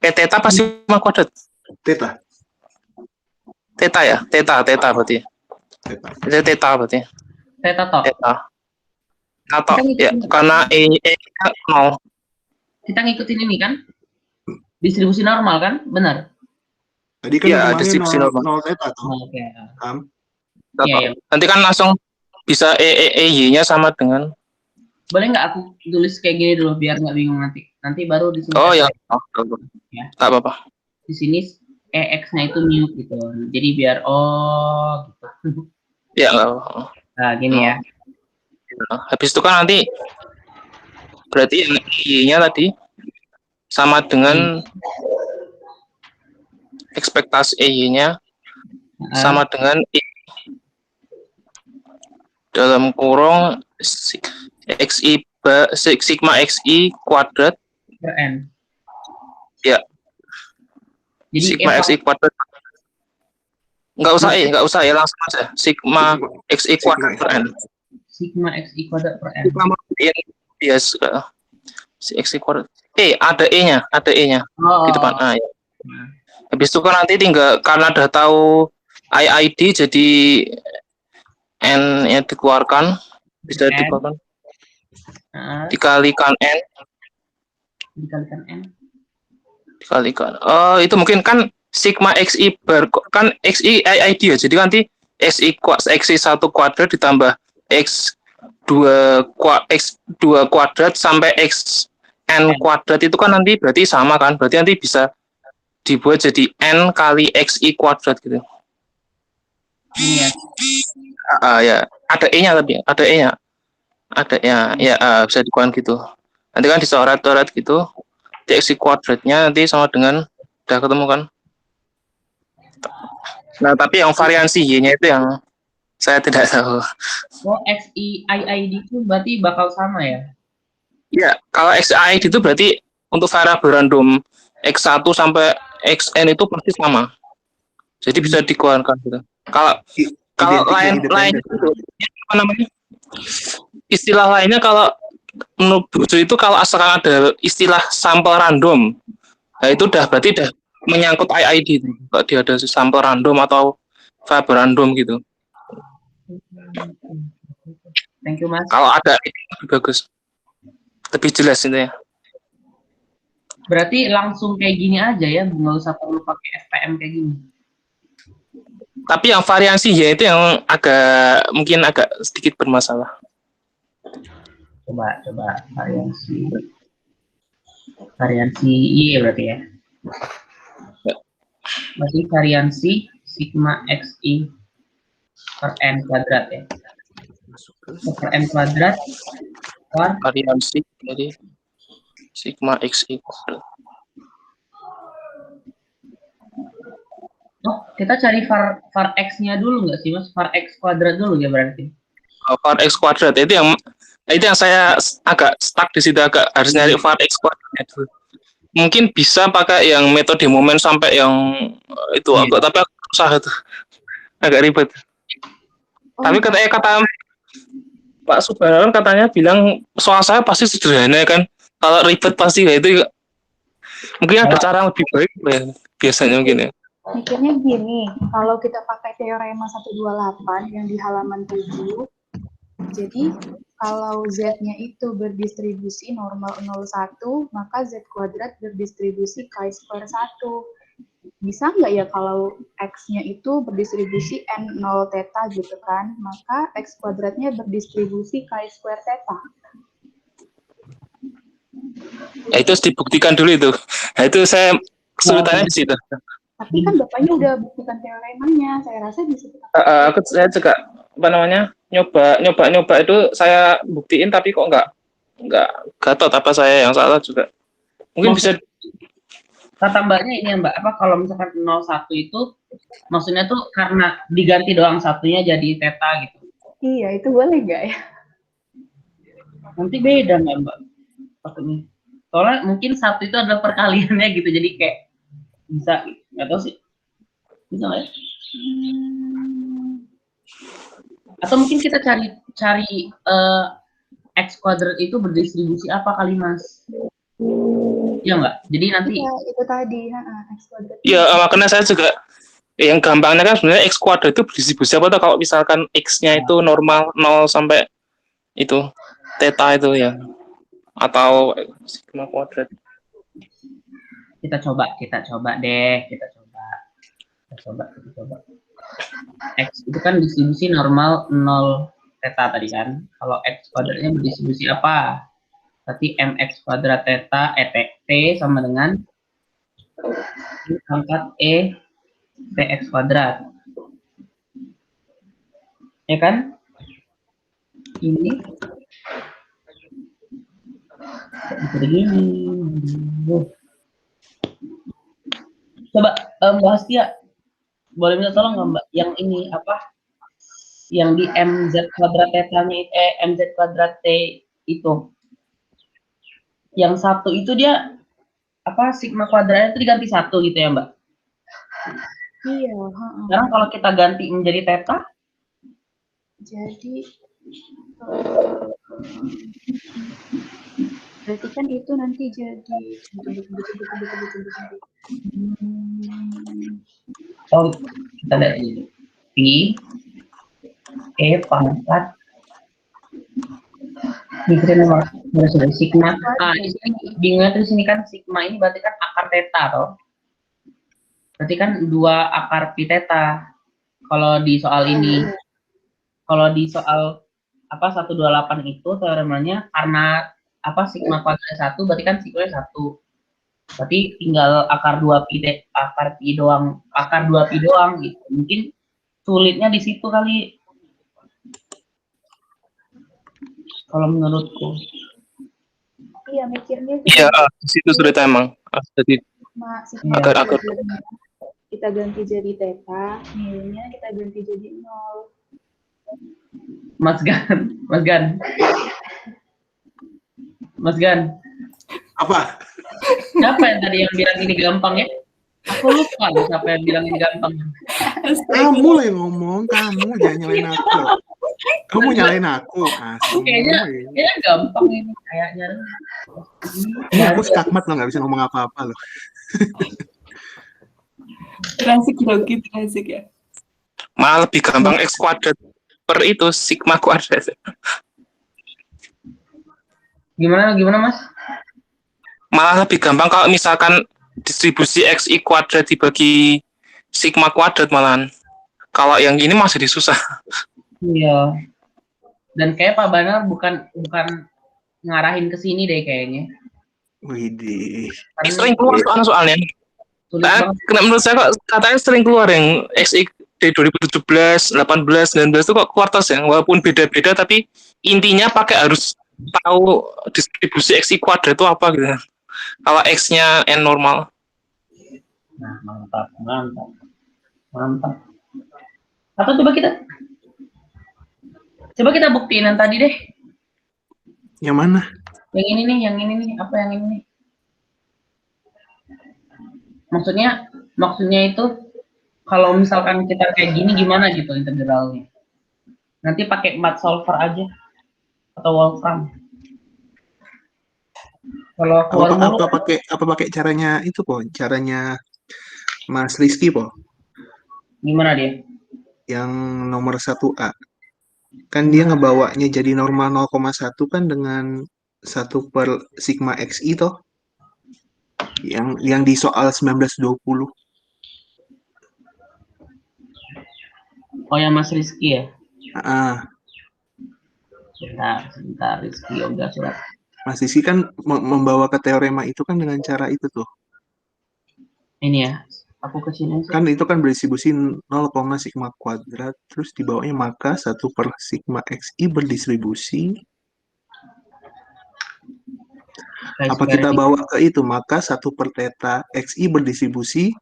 S8: Theta apa sigma kuadrat?
S3: Theta.
S8: Theta ya? Theta berarti. Theta berarti.
S1: Theta toh.
S8: Atau ya, karena E-nya 0.
S1: Kita ngikutin ini kan? Distribusi normal kan? Benar?
S3: Tadi kan
S8: Iya,
S3: hitungannya
S8: distribusi normal.
S3: 0 theta tuh.
S1: Oke.
S8: Apa?
S1: Iya.
S8: Nanti kan langsung bisa EY-nya sama dengan.
S1: Boleh nggak aku tulis kayak gini dulu biar nggak bingung nanti. Nanti baru di sini.
S8: Oh ya.
S1: Ya.
S8: Tak apa-apa.
S1: Di sini EX-nya itu mu gitu. Jadi biar gitu.
S8: Ya nggak apa-apa.
S1: Nah, gini ya.
S8: Nah, habis itu kan nanti berarti yang Y-nya tadi sama dengan ekspektasi Y-nya sama dengan I dalam kurung XI sigma XI kuadrat
S1: per N.
S8: Ya.
S1: Jadi
S8: sigma XI kuadrat. Nggak usah ya, langsung aja. Sigma XI kuadrat per N.
S1: Sigma XI kuadrat per N.
S8: Sigma yes, XI kuadrat. Ada E-nya. Di depan A ya. Habis itu kan nanti tinggal karena udah tahu IID jadi N-nya dikeluarkan, bisa dikeluarkan. Dikalikan N. Itu mungkin kan sigma XI kan XI IID ya. Jadi nanti XI 1 kuadrat ditambah X2 kuadrat sampai XN kuadrat itu kan nanti berarti sama kan? Berarti nanti bisa dibuat jadi N kali XI kuadrat gitu.
S1: Iya.
S8: Ya, ada E-nya tapi ada E-nya. Bisa dikuan gitu. Nanti kan dicoret-coret gitu. XI kuadratnya nanti sama dengan udah ketemu kan. Nah, tapi yang variansi Y-nya itu yang saya tidak tahu.
S1: XI IID itu berarti bakal sama ya?
S8: Iya, kalau XI itu berarti untuk variabel random X1 sampai XN itu pasti sama. Jadi bisa dikeluarkan gitu. Kalau lain itu apa namanya? Istilah lainnya kalau menurut itu kalau asalkan ada istilah sampel random, nah itu berarti udah menyangkut IID itu. Kalau dia ada sampel random atau variabel random gitu.
S1: Thank you, Mas.
S8: Kalau ada itu lebih bagus. Lebih jelas itu ya.
S1: Berarti langsung kayak gini aja ya, nggak usah perlu pakai SPM kayak gini.
S8: Tapi yang variansi ya itu yang mungkin agak sedikit bermasalah.
S1: Coba variansi Y berarti ya. Berarti variansi sigma XI per N kuadrat ya. Per N kuadrat
S8: variansi dari sigma XI kuadrat.
S1: Oh, kita cari var X-nya dulu nggak sih, Mas? Var X kuadrat dulu ya berarti.
S8: Var X kuadrat itu yang saya agak stuck di situ, agak harus nyari var X kuadrat itu. Mungkin bisa pakai yang metode momen sampai yang itu tapi aku susah itu. Agak ribet. Tapi kata Pak Subhanan katanya bilang soal saya pasti sederhana kan. Kalau ribet pasti ya itu mungkin ada cara lebih baik ya biasanya mungkin ya.
S4: Mikirnya gini, kalau kita pakai teorema 128 yang di halaman 7, jadi kalau Z-nya itu berdistribusi normal 01, maka Z kuadrat berdistribusi chi-square 1. Bisa nggak ya kalau X-nya itu berdistribusi N0 theta gitu kan, maka X kuadratnya berdistribusi chi-square theta.
S8: Itu harus dibuktikan dulu itu. Nah, itu saya kesulitannya di situ.
S4: Tapi kan bapaknya udah buktikan teoremanya, saya rasa bisa.
S8: Saya juga nyoba itu saya buktiin tapi kok nggak gatot apa saya yang salah juga. Mungkin bisa.
S1: Kata Mbaknya ini ya Mbak, kalau misalkan 01 itu maksudnya tuh karena diganti doang satunya jadi theta gitu.
S4: Iya, itu boleh nggak ya?
S1: Nanti beda nggak Mbak? Maksudnya. Soalnya mungkin satu itu adalah perkaliannya gitu, jadi kayak bisa, nggak tahu sih. Bisa nggak ya? Atau mungkin kita cari X kuadrat itu berdistribusi apa kali Mas? Iya nggak? Jadi nanti.
S4: Iya, itu tadi, X kuadrat.
S8: Iya, makanya saya juga yang gampangnya kan sebenarnya X kuadrat itu berdistribusi apa tuh kalau misalkan X-nya itu normal 0 sampai itu theta itu ya. Atau sigma kuadrat.
S1: Kita coba deh. Kita coba. X itu kan distribusi normal 0 theta tadi kan. Kalau X kuadratnya berdistribusi apa? Berarti mx kuadrat theta, T sama dengan pangkat tx kuadrat. Ya kan? Ini begini. Coba Mbak Hastia, boleh minta tolong nggak Mbak? Yang ini apa? Yang di mz kuadrat tetanya mz kuadrat t itu. Yang satu itu dia apa sigma kuadratnya itu diganti 1 gitu ya Mbak?
S4: Iya.
S1: Sekarang kalau kita ganti menjadi theta,
S4: Jadi berarti kan itu nanti jadi
S1: oh kita lihat ini P pangkat sudah sigma. Di sini bingungnya tuh di sini kan sigma ini berarti kan akar theta toh. Berarti kan 2 akar pi theta. Kalau di soal ini, kalau di soal apa 128 itu teoremanya karena apa sigma kuadrat 1 berarti kan sigma 1. Berarti tinggal akar 2 pi doang, akar 2 pi doang gitu. Mungkin sulitnya di situ kali. Kalau menurutku.
S4: iya mikirnya
S8: Iya, di situ sulit emang. Jadi akar-akar.
S4: Kita ganti jadi theta, mu-nya kita ganti jadi 0.
S1: Mas Gan.
S3: Apa?
S1: Siapa yang tadi yang bilang ini gampang ya? Aku lupa siapa yang bilang ini gampang.
S3: Kamu yang ngomong, kamu jangan nyalain aku. Kamu nyalain aku.
S1: Kayaknya gampang ini kayaknya.
S3: Ini aku skakmat loh, nggak bisa ngomong apa-apa loh.
S7: Terasik ya.
S8: Malah lebih gampang X kuadrat per itu sigma kuadrat.
S1: Gimana Mas?
S8: Malah lebih gampang kalau misalkan distribusi XI kuadrat dibagi sigma kuadrat malahan. Kalau yang ini masih disusah.
S1: Iya. Dan kayak Pak Banar bukan ngarahin ke sini deh kayaknya.
S3: Widih.
S8: Sering keluar soalnya. Karena menurut saya kok katanya sering keluar yang XI di 2017, 18, 19 itu kok keluar terus ya. Walaupun beda-beda tapi intinya harus tahu distribusi XI kuadrat itu apa gitu. Kalau X-nya N normal.
S1: Nah, mantap. Atau coba kita buktiin yang tadi deh.
S3: Yang mana?
S1: Yang ini nih, apa yang ini nih? Maksudnya itu kalau misalkan kita kayak gini gimana gitu integralnya. Nanti pakai math solver aja atau Wolfram. Kalau
S3: apa pakai caranya itu po? Caranya Mas Rizky po?
S1: Gimana dia?
S3: Yang nomor 1A. Kan dia ngebawanya jadi normal 0,1 kan dengan 1 per sigma XI toh. Yang di soal 1920.
S1: Oh ya Mas Rizky ya? Sebentar Rizky Yoga surat.
S3: Mas Rizky kan membawa ke teorema itu kan dengan cara itu tuh.
S1: Ini ya, aku kesini.
S3: Kan itu kan berdistribusi 0, sigma kuadrat, terus di bawahnya maka 1 per sigma XI berdistribusi. Apa kita bawa ke itu, maka 1 per theta XI berdistribusi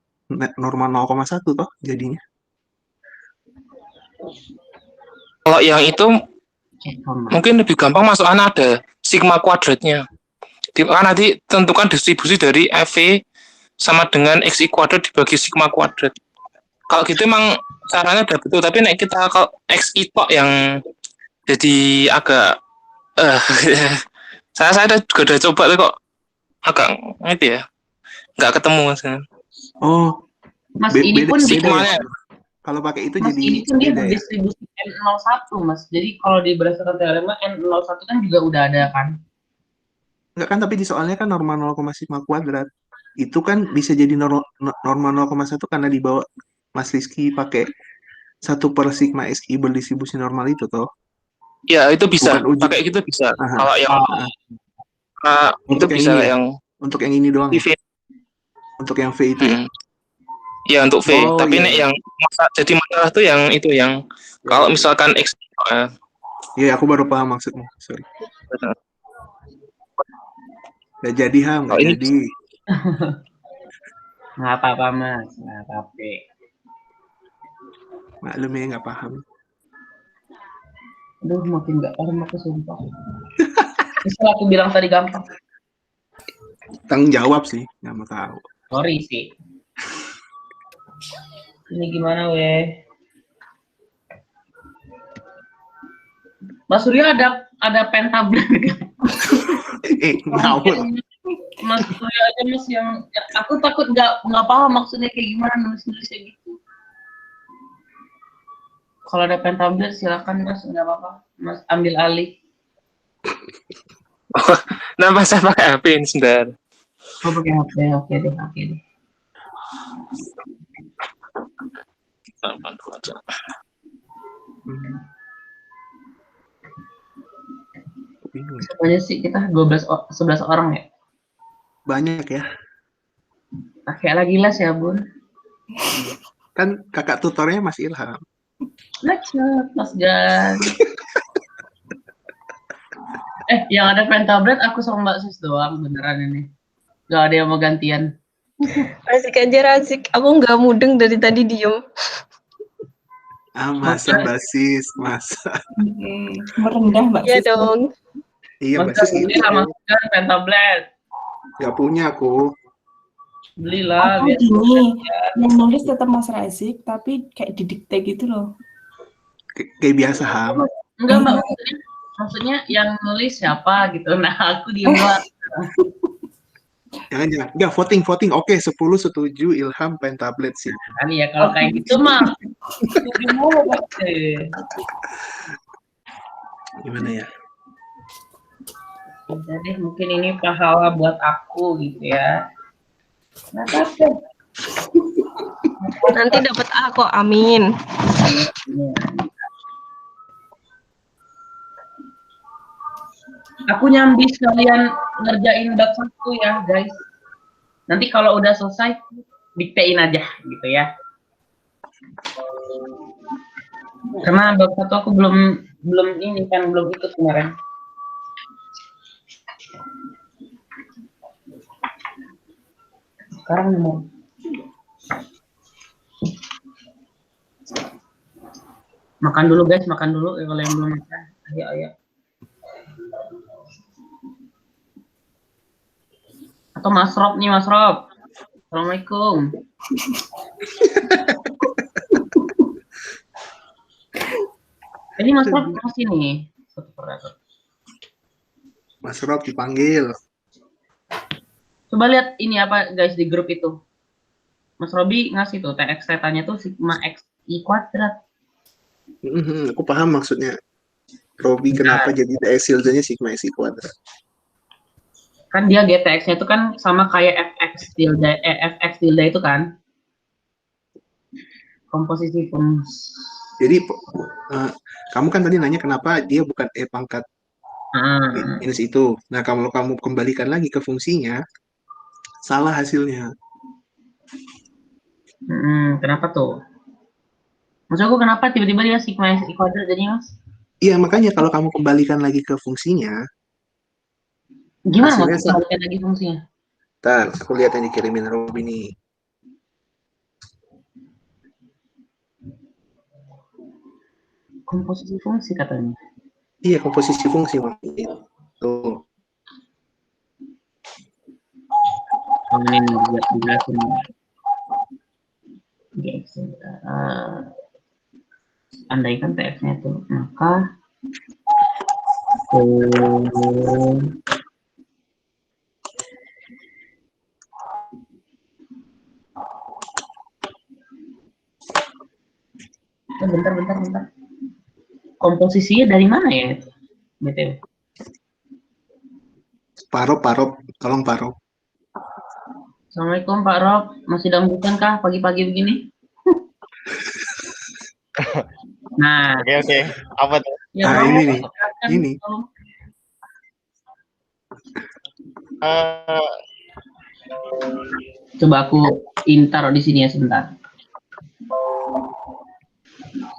S3: normal 0,1 toh jadinya.
S8: Kalau yang itu mungkin lebih gampang masukkan ada sigma kuadratnya. Kan nanti tentukan distribusi dari FV sama dengan XI kuadrat dibagi sigma kuadrat. Kalau gitu emang caranya udah betul, tapi nek kita kalau XI tok yang jadi agak saya juga udah coba tuh kok agak itu ya, nggak ketemu mas.
S3: Oh,
S1: Mas ini pun
S8: sigmanya.
S3: Kalau pakai itu
S1: Mas
S3: jadi
S1: ini kan dia berdistribusi N01 mas. Jadi kalau di berdasarkan teorema N01 kan juga udah ada kan?
S3: Enggak kan, tapi di soalnya kan normal 0, sigma kuadrat. Itu kan bisa jadi normal 0,1 karena di bawah Mas Rizky pakai 1/sigma XI berdistribusi normal itu toh?
S8: Ya, itu bisa.
S3: Bukan uji.
S8: Pakai gitu bisa.
S3: Aha.
S8: Kalau yang itu
S3: Untuk yang
S8: bisa
S3: ini ya?
S8: yang
S3: Untuk yang ini doang ya?
S8: V.
S3: Untuk yang V itu ya?
S8: Ya, untuk V.
S3: Oh,
S8: Tapi
S3: iya,
S8: nek
S3: iya.
S8: yang jadi masalah tuh yang itu yang kalau misalkan X
S3: Iya, aku baru paham maksudmu. Sorry. Gak jadi Ham, gak
S8: ini
S3: jadi.
S1: Nggak apa-apa Mas, nggak apa-apa.
S3: Maklum ya nggak paham.
S1: Aduh, makin nggak paham aku sumpah. Bisa aku bilang tadi gampang.
S3: Tanggung jawab sih, nggak mau tahu.
S1: Sorry sih. Ini gimana weh? Mas Surya ada pen tablet.
S3: Ngawur.
S1: Mas Surya aja Mas yang aku takut nggak paham maksudnya kayak gimana nulisnya gitu. Kalau ada pen tablet silakan Mas, nggak apa-apa. Mas ambil alih.
S8: Kenapa saya pakai HP ini sebentar?
S1: Oh pakai HP, oke deh.
S8: Bantu aja.
S1: Sebenarnya sih kita 11 orang ya.
S3: Banyak ya.
S1: Pakai lagi les ya Bun.
S3: Kan kakak tutornya Mas Ilham.
S1: Lecet, Mas Gan. Yang ada pen tablet aku sama Mbak Sus doang beneran ini. Gak ada yang mau gantian.
S2: Asik aja, asik. Aku nggak mudeng dari tadi diem.
S3: Masa basis, masa.
S7: Merendah Mbak
S2: Iya
S7: Sis.
S2: dong.
S3: Iya,
S1: Mas
S3: basis
S1: beli
S3: gitu.
S1: sama Gan pen tablet.
S3: Gak punya aku.
S1: Belilah.
S7: Atau gini, yang nulis tetap Mas Razik, tapi kayak didikte gitu loh.
S3: Kayak biasa Ham.
S1: Enggak Mbak, maksudnya yang nulis siapa gitu. Nah aku diem lah.
S3: Jangan. Enggak, voting. Oke, 10 setuju Ilham pen tablet sih.
S1: Kan ya kalau kayak gitu mah. Gimana pasti.
S3: Gimana ya?
S1: Jadi mungkin ini pahala buat aku gitu ya. Nah, tapi
S2: Nanti dapat A kok, amin.
S1: Aku nyambi sekalian ngerjain bab 1 ya guys. Nanti kalau udah selesai diktein aja gitu ya. Karena bab 1 aku belum ikut kemarin. Sekarang mau. Makan dulu guys, makan dulu kalau yang belum makan. Ayo. Atau Mas Rob nih, Mas Rob. Assalamualaikum. Ini Mas Rob masih nih.
S3: Mas Rob dipanggil.
S1: Coba lihat ini apa guys di grup itu. Mas Robi ngasih tuh TX tetanya tuh sigma XI kuadrat.
S3: Aku paham maksudnya. Robi kenapa jadi TX tilde-nya sigma XI kuadrat.
S1: Kan dia GTX-nya itu kan sama kayak FX tilde itu kan. Komposisi fungsi.
S3: Jadi kamu kan tadi nanya kenapa dia bukan E pangkat minus itu. Nah, kalau kamu kembalikan lagi ke fungsinya, salah hasilnya.
S1: Kenapa tuh? Maksud aku kenapa tiba-tiba dia sigma XI kuadrat jadinya Mas?
S3: Iya, makanya kalau kamu kembalikan lagi ke fungsinya,
S1: gimana
S3: hasilnya
S1: Mas kembalikan lagi fungsinya?
S3: Ntar, aku lihat yang dikirimin Robi nih.
S1: Komposisi fungsi katanya.
S3: Iya, komposisi fungsi maksudnya. Tuh.
S1: Ini dijelasin. Andaikan TX-nya itu, maka bentar. Komposisinya dari mana ya? BTW.
S3: Pak Rob, tolong Pak Rob.
S1: Assalamualaikum Pak Rob, masih dangdutan kah pagi-pagi begini? Nah,
S5: Oke. Apa tuh?
S1: ya,
S3: Nah, ini nih.
S1: kan
S3: Ini.
S5: Eh,
S1: coba aku taruh di sini ya sebentar.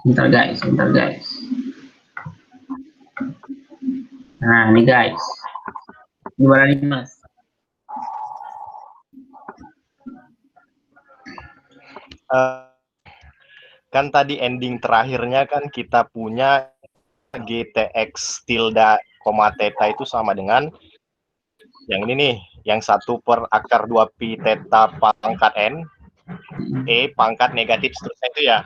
S1: Bentar guys. Nah, ini guys. Gimana nih Mas?
S5: Kan tadi ending terakhirnya kan kita punya GTX tilde, theta itu sama dengan yang ini nih, yang 1/akar 2pi theta pangkat n, E pangkat negatif seterusnya itu ya.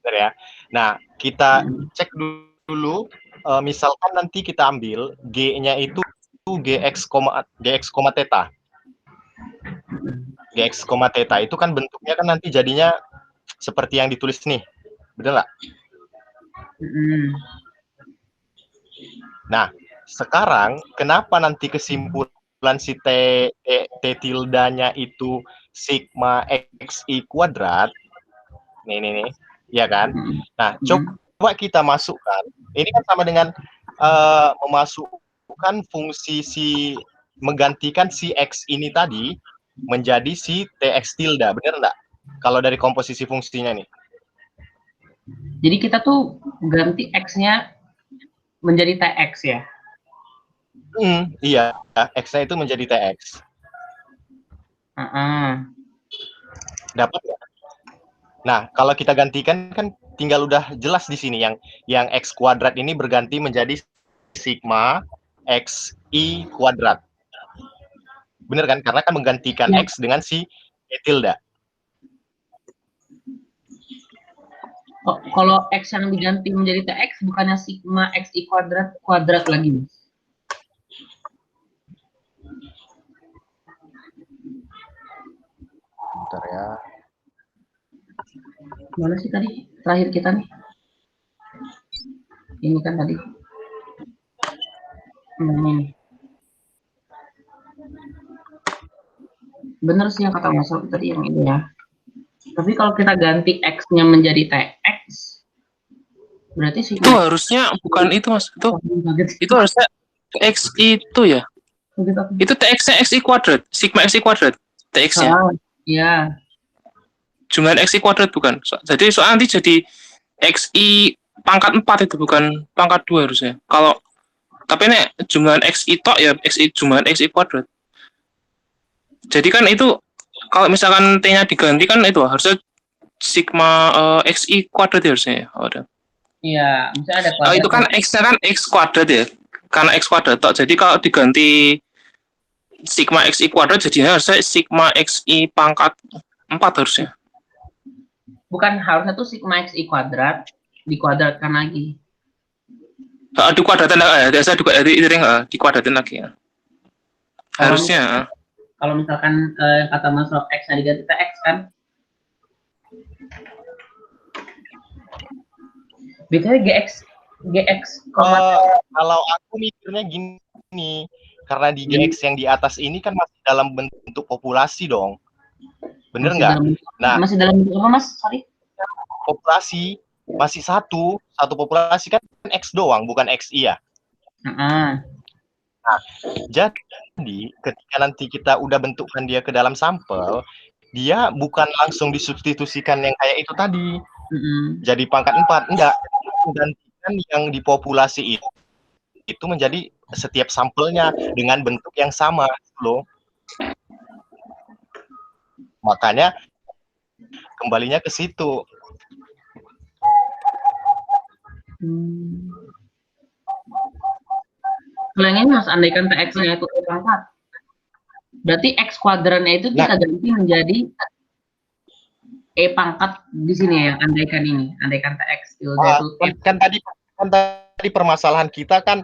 S5: Benar ya. Nah, kita cek dulu, misalkan nanti kita ambil G-nya itu GX, theta. GX, theta itu kan bentuknya kan nanti jadinya seperti yang ditulis nih. Benar nggak? Nah, sekarang kenapa nanti kesimpulan si T tildanya itu sigma XI kuadrat? Nih, ya kan? Nah, coba kita masukkan. Ini kan sama dengan memasukkan fungsi menggantikan si X ini tadi menjadi si TX tilde, benar nggak? Kalau dari komposisi fungsinya nih.
S1: Jadi kita tuh ganti X-nya menjadi TX ya?
S5: Iya, X-nya itu menjadi TX. Dapat ya? Nah, kalau kita gantikan kan tinggal udah jelas di sini yang X kuadrat ini berganti menjadi sigma XI kuadrat. Bener kan? Karena kan menggantikan
S1: ya.
S5: X dengan si tilde.
S1: Oh, kalau X yang diganti menjadi TX bukannya sigma XI kuadrat lagi?
S5: Bentar ya.
S1: Mana sih tadi? Terakhir kita nih. Ini kan tadi. Ini. Bener sih yang kata Mas Rob tadi yang ini ya. Tapi kalau kita ganti X-nya menjadi TX, berarti sih
S8: itu harusnya bukan itu Mas. Itu harusnya X itu ya. Itu TX-nya XI kuadrat, sigma XI kuadrat. TX-nya.
S1: Iya.
S8: Jumlah XI kuadrat bukan. Jadi soal nanti jadi XI pangkat 4 itu bukan pangkat 2 harusnya. Kalau tapi ini jumlah XI tok ya XI jumlah XI kuadrat. Jadi kan itu kalau misalkan T-nya diganti kan itu harusnya sigma XI kuadrat ya harusnya ya.
S1: Iya, misalnya ada kuadrat.
S8: Itu kan X-nya kan X kuadrat ya. Karena X kuadrat tok. Jadi kalau diganti sigma XI kuadrat jadinya harusnya sigma XI pangkat 4 harusnya.
S1: Bukan, harusnya tuh sigma XI kuadrat dikuadratkan lagi.
S8: Dikuadratin dikuadratin lagi ya. Harusnya.
S1: Kalau misalkan kata Mas Rob X-nya diganti TX kan? BTW GX
S5: kalau aku mikirnya gini, karena di GX yang di atas ini kan masih dalam bentuk populasi dong. Bener nggak? Nah,
S1: masih dalam bentuk apa Mas? Sorry.
S5: Populasi masih satu populasi kan X doang, bukan XI ya. Nah, jadi ketika nanti kita udah bentukkan dia ke dalam sampel, dia bukan langsung disubstitusikan yang kayak itu tadi. Jadi pangkat 4, enggak. Gantikan yang di populasi itu menjadi setiap sampelnya dengan bentuk yang sama loh. Makanya kembalinya ke situ.
S1: Kalau yang ini Mas, andaikan TX-nya itu E pangkat, berarti X kuadrannya itu kita ganti menjadi E pangkat di sini ya, andaikan ini, andaikan TX tilde itu.
S5: Kan tadi permasalahan kita kan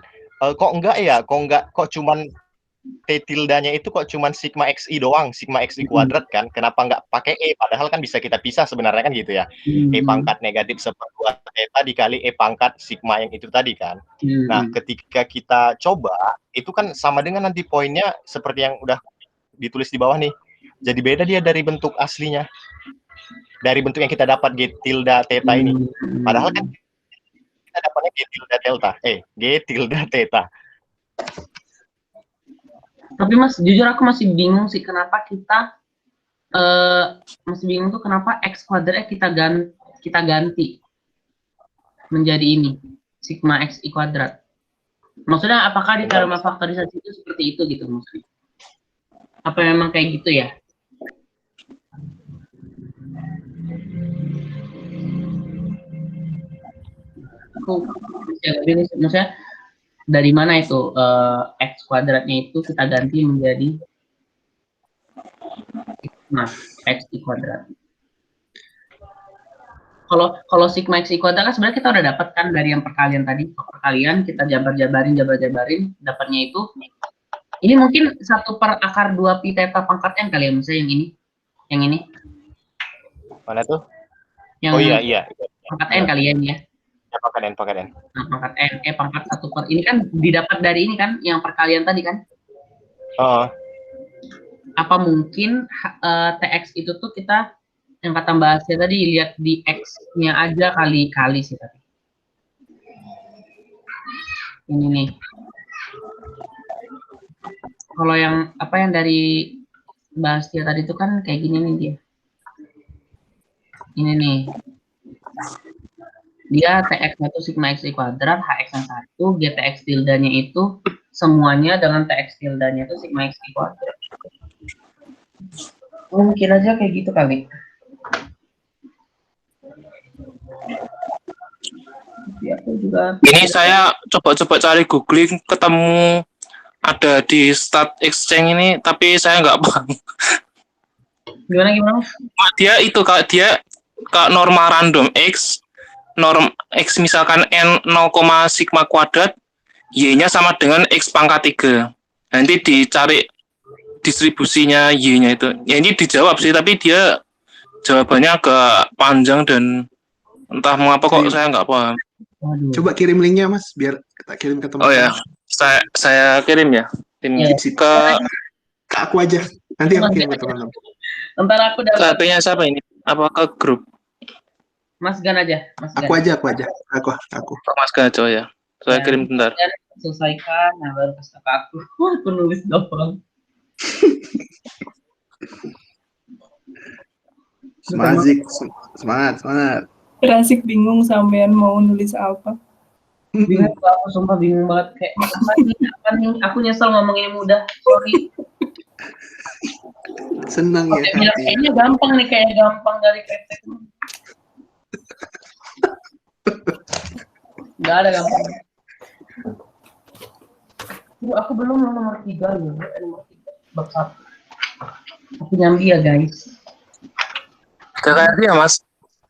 S5: kok cuman T tildanya itu kok cuman sigma XI doang, sigma XI kuadrat kan, kenapa nggak pakai E, padahal kan bisa kita pisah sebenarnya kan gitu ya. E pangkat negatif 1/2 theta dikali E pangkat sigma yang itu tadi kan. Nah, ketika kita coba, itu kan sama dengan nanti poinnya seperti yang udah ditulis di bawah nih, jadi beda dia dari bentuk aslinya. dari bentuk yang kita dapat G tilde theta ini. Padahal kan kita dapatnya G tilde delta, G tilde theta.
S1: Tapi Mas, jujur aku masih bingung sih kenapa kita masih bingung tuh kenapa X kuadratnya kita ganti menjadi ini sigma X I kuadrat. Maksudnya apakah di teorema faktorisasi itu seperti itu gitu maksudnya? Apa memang kayak gitu ya? Aku maksudnya dari mana itu X kuadratnya itu kita ganti menjadi sigma X I kuadrat. Kalau sigma X I kuadrat kan sebenarnya kita udah dapat kan dari yang perkalian tadi. Perkalian kita jabarin dapatnya itu. Ini mungkin 1/2 pi theta pangkat n kali ya, misalnya yang ini.
S5: Mana tuh?
S1: Yang
S5: oh iya.
S1: Pangkat n kali ya ini ya.
S5: Ya, pangkat n.
S1: Nah, pangkat n, pangkat 1/, ini kan didapat dari ini kan, yang perkalian tadi kan. Apa mungkin TX itu tuh kita yang kata Mbak Asia tadi lihat di X-nya aja kali sih tadi. Ini nih. Kalau yang dari Mbak Asia tadi itu kan kayak gini nih dia. Ini nih. Dia TX-nya itu sigma X I kuadrat, HX-nya 1, GTX tildanya itu semuanya dengan TX tildanya itu sigma X I kuadrat. Mungkin aja kayak gitu kali.
S8: Ini saya coba-coba cari googling, ketemu ada di stat exchange ini, tapi saya nggak paham.
S1: Gimana?
S8: Dia itu kalau norma random X, norm X misalkan N 0, sigma kuadrat, Y-nya sama dengan X pangkat 3. Nanti dicari distribusinya Y-nya itu. Ya ini dijawab sih, tapi dia jawabannya agak panjang dan entah mengapa kok saya nggak paham.
S3: Coba kirim linknya Mas, biar kita kirim ke teman.
S8: Oh ya, saya kirim ya. Ke
S3: aku aja. Nanti aku kirim ke teman-teman.
S1: Ntar aku dapat.
S8: Satunya siapa ini? Apa ke grup?
S1: Mas Gan aja.
S3: Aku aja. Aku.
S8: Mas Gan aja ya. Saya kirim bentar.
S1: Selesaikan, nah baru kasih ke aku. Aku nulis doang.
S3: Semangat.
S7: Rasik bingung sampean mau nulis apa.
S1: Bingung, aku sumpah bingung banget kayak apa nih? Aku nyesel ngomong ini mudah. Sorry.
S3: Senang ya.
S1: Kayaknya gampang nih, kayak gampang dari ketek. Nggak ada gampang. Aku belum nomor 3 loh. Nomor 3 bab 1. Aku nyambi ya guys.
S8: Kakak ya Mas.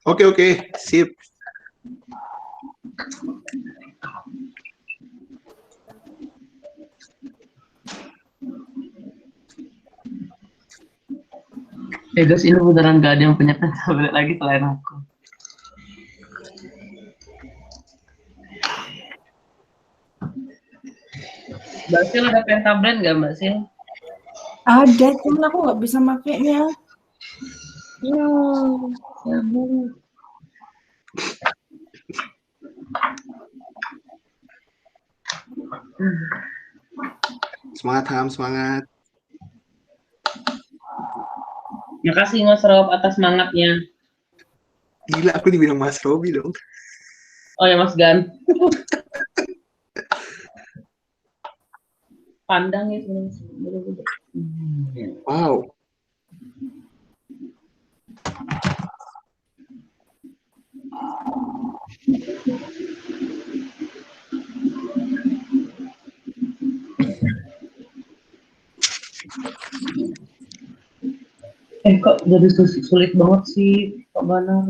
S3: Oke, sip.
S1: Guys, ini beneran gak ada yang punya tablet lagi selain aku. Mbak Sil ada pen tablet nggak Mbak Sil?
S7: Ada, cuman aku nggak bisa makainya.
S1: Ya Bu.
S3: Semangat Ham, semangat.
S1: Makasih Mas Rob atas semangatnya.
S3: Gila, aku dibilang Mas Robi dong.
S1: Oh ya Mas Gan. Pandang ya sebenarnya.
S3: Wow.
S1: Kok jadi sulit banget sih Pak Bana?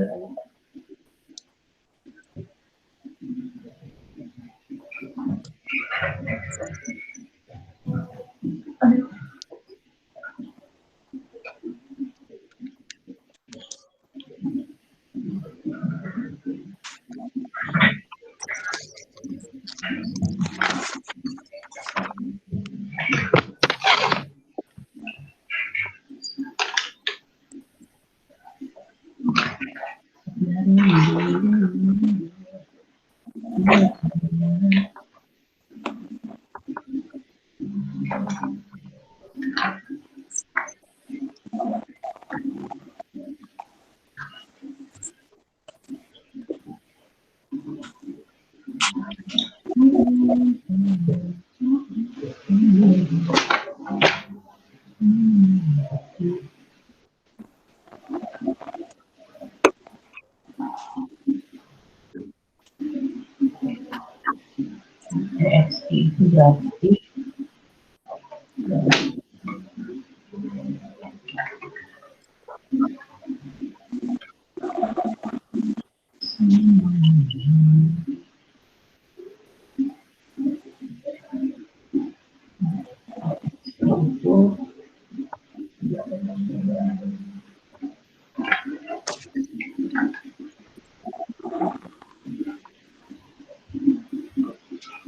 S1: EXI itu berarti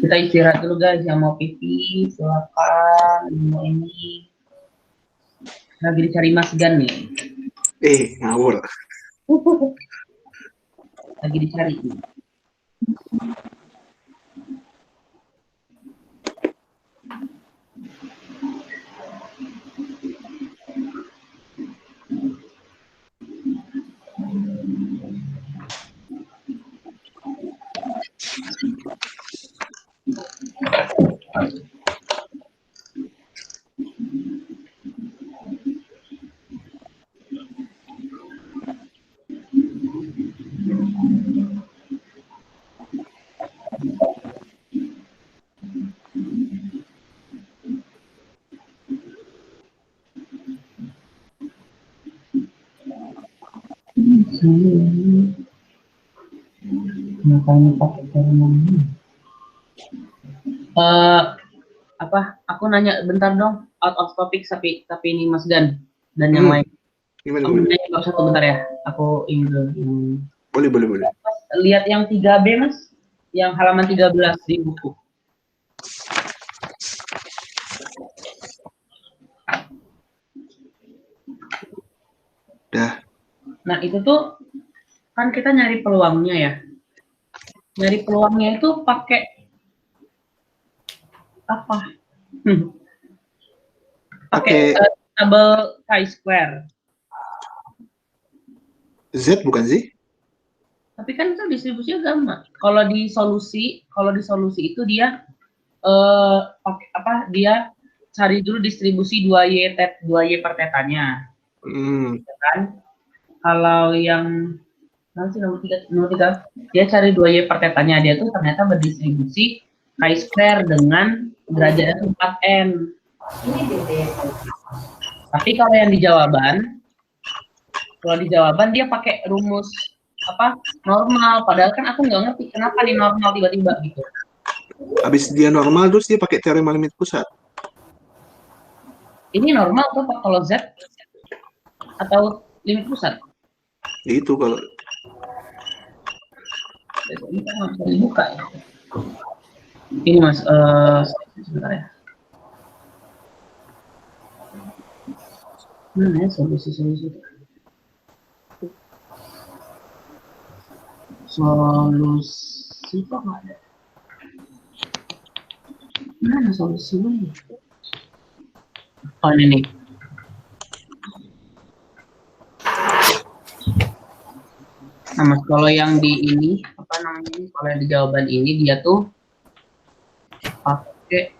S1: kita istirahat dulu guys, yang mau pipi silakan, mau ini lagi dicari Mas Gan nih.
S3: Ngawur.
S1: Lagi dicari. Makanya pakai termometer. Apa? Aku nanya bentar dong, out of topic tapi ini Mas Dan dan yang lain.
S3: Gimana?
S1: Aku nanya satu bentar ya. Aku ini dulu.
S3: Boleh.
S1: Lihat yang 3B Mas, yang halaman 13 di buku.
S3: Dah.
S1: Nah itu tuh kan kita nyari peluangnya ya. Nyari peluangnya itu pakai apa? Pakai tabel chi-square.
S3: Z bukan sih?
S1: Tapi kan itu distribusinya gampang. Kalau di solusi itu dia pakai apa? Dia cari dulu distribusi 2y per tetanya. Kan? Kalau yang nanti nomor 3 dia cari 2y per tetanya, dia tuh ternyata berdistribusi chi-square dengan derajatnya 4n. Tapi kalau yang di jawaban dia pakai rumus apa normal, padahal kan aku nggak ngerti kenapa nih normal tiba-tiba gitu.
S3: Habis dia normal terus dia pakai teorema limit pusat.
S1: Ini normal tuh kalau Z atau limit pusat?
S3: Itu kalau
S1: ini kan nggak bisa dibuka ya. Ini Mas, sebentar ya. Mana ya solusi kok nggak ada. Mana solusinya? Oh ini nih. Nah Mas, kalau yang di ini apa namanya ini, kalau yang di jawaban ini dia tuh pakai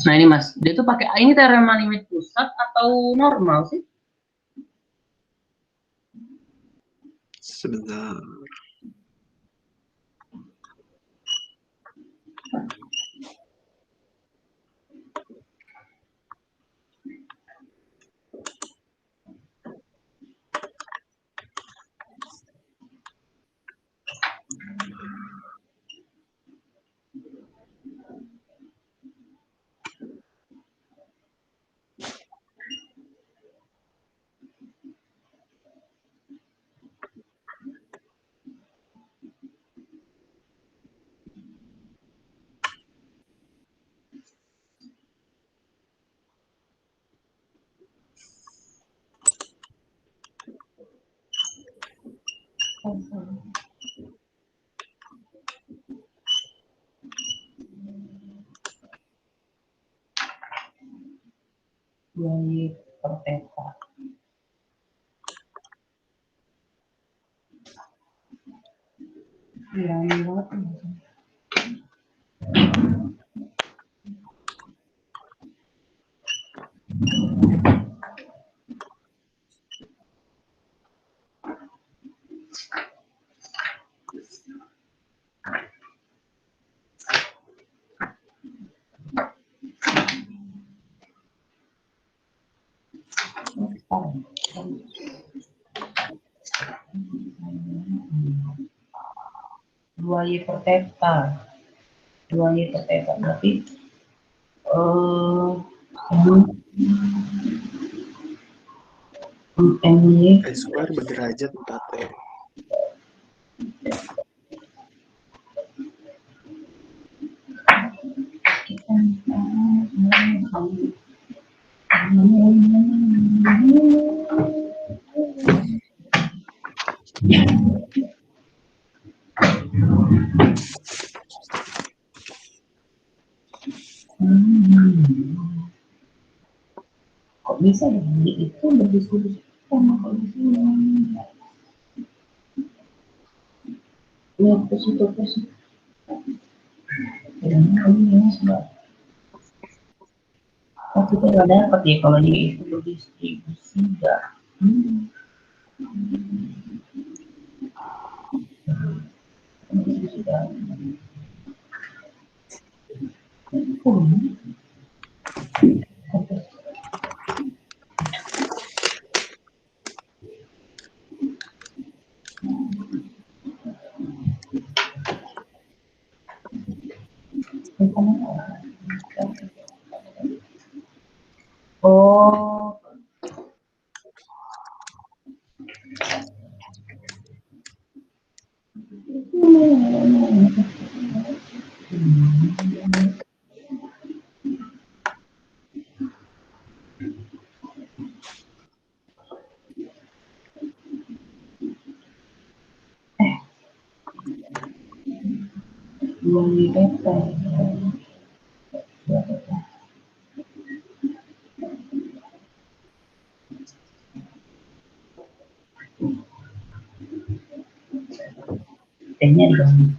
S1: nah ini Mas, dia tuh pakai ini teorema limit pusat atau normal sih?
S3: sebentar.
S1: 2Y per theta. Bilangin banget. 2Y per theta. 2Y per theta berarti MY
S3: I square berderajat 4M.
S1: Kok bisa ya? Itu berdiskusi sama kondisi ya terus itu ini sebab waktu itu nggak dapat ya kalau dia itu berdistribusi enggak. Oh. Tehnya dong.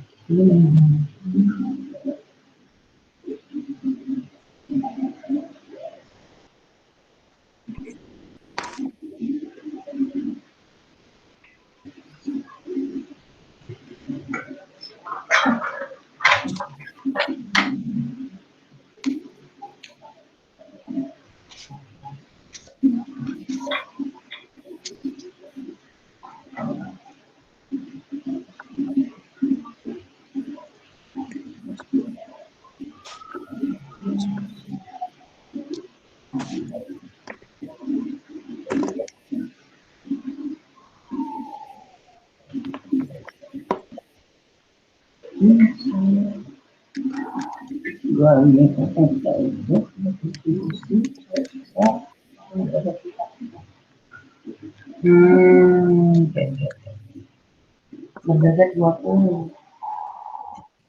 S1: Berdasar 20.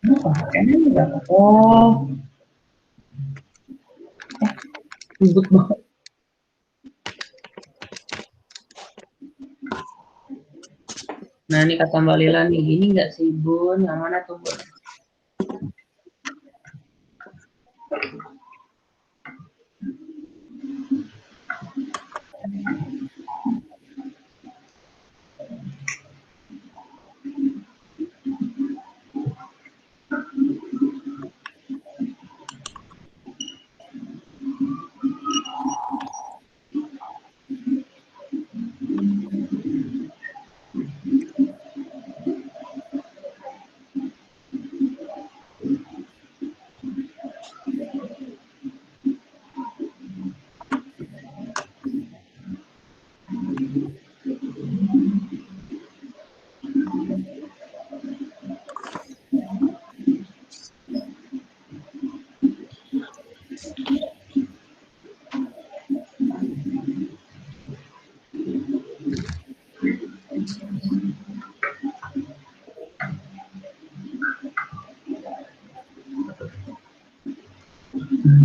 S1: Kenapa? Karena berapa? Oh. Ribut banget. Nah, ini kata Mbak Lila nih, gini nggak sih, Bun? Yang mana tuh, Bun?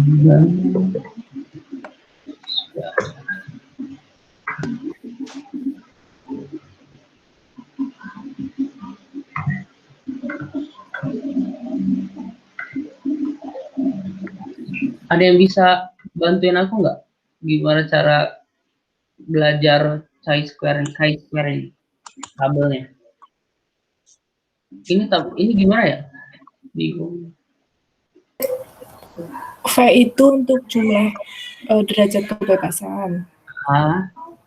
S1: Ada yang bisa bantuin aku nggak? Gimana cara belajar chi-square ini? Tabelnya. Ini gimana ya? Bingung.
S7: V itu untuk jumlah derajat kebebasan.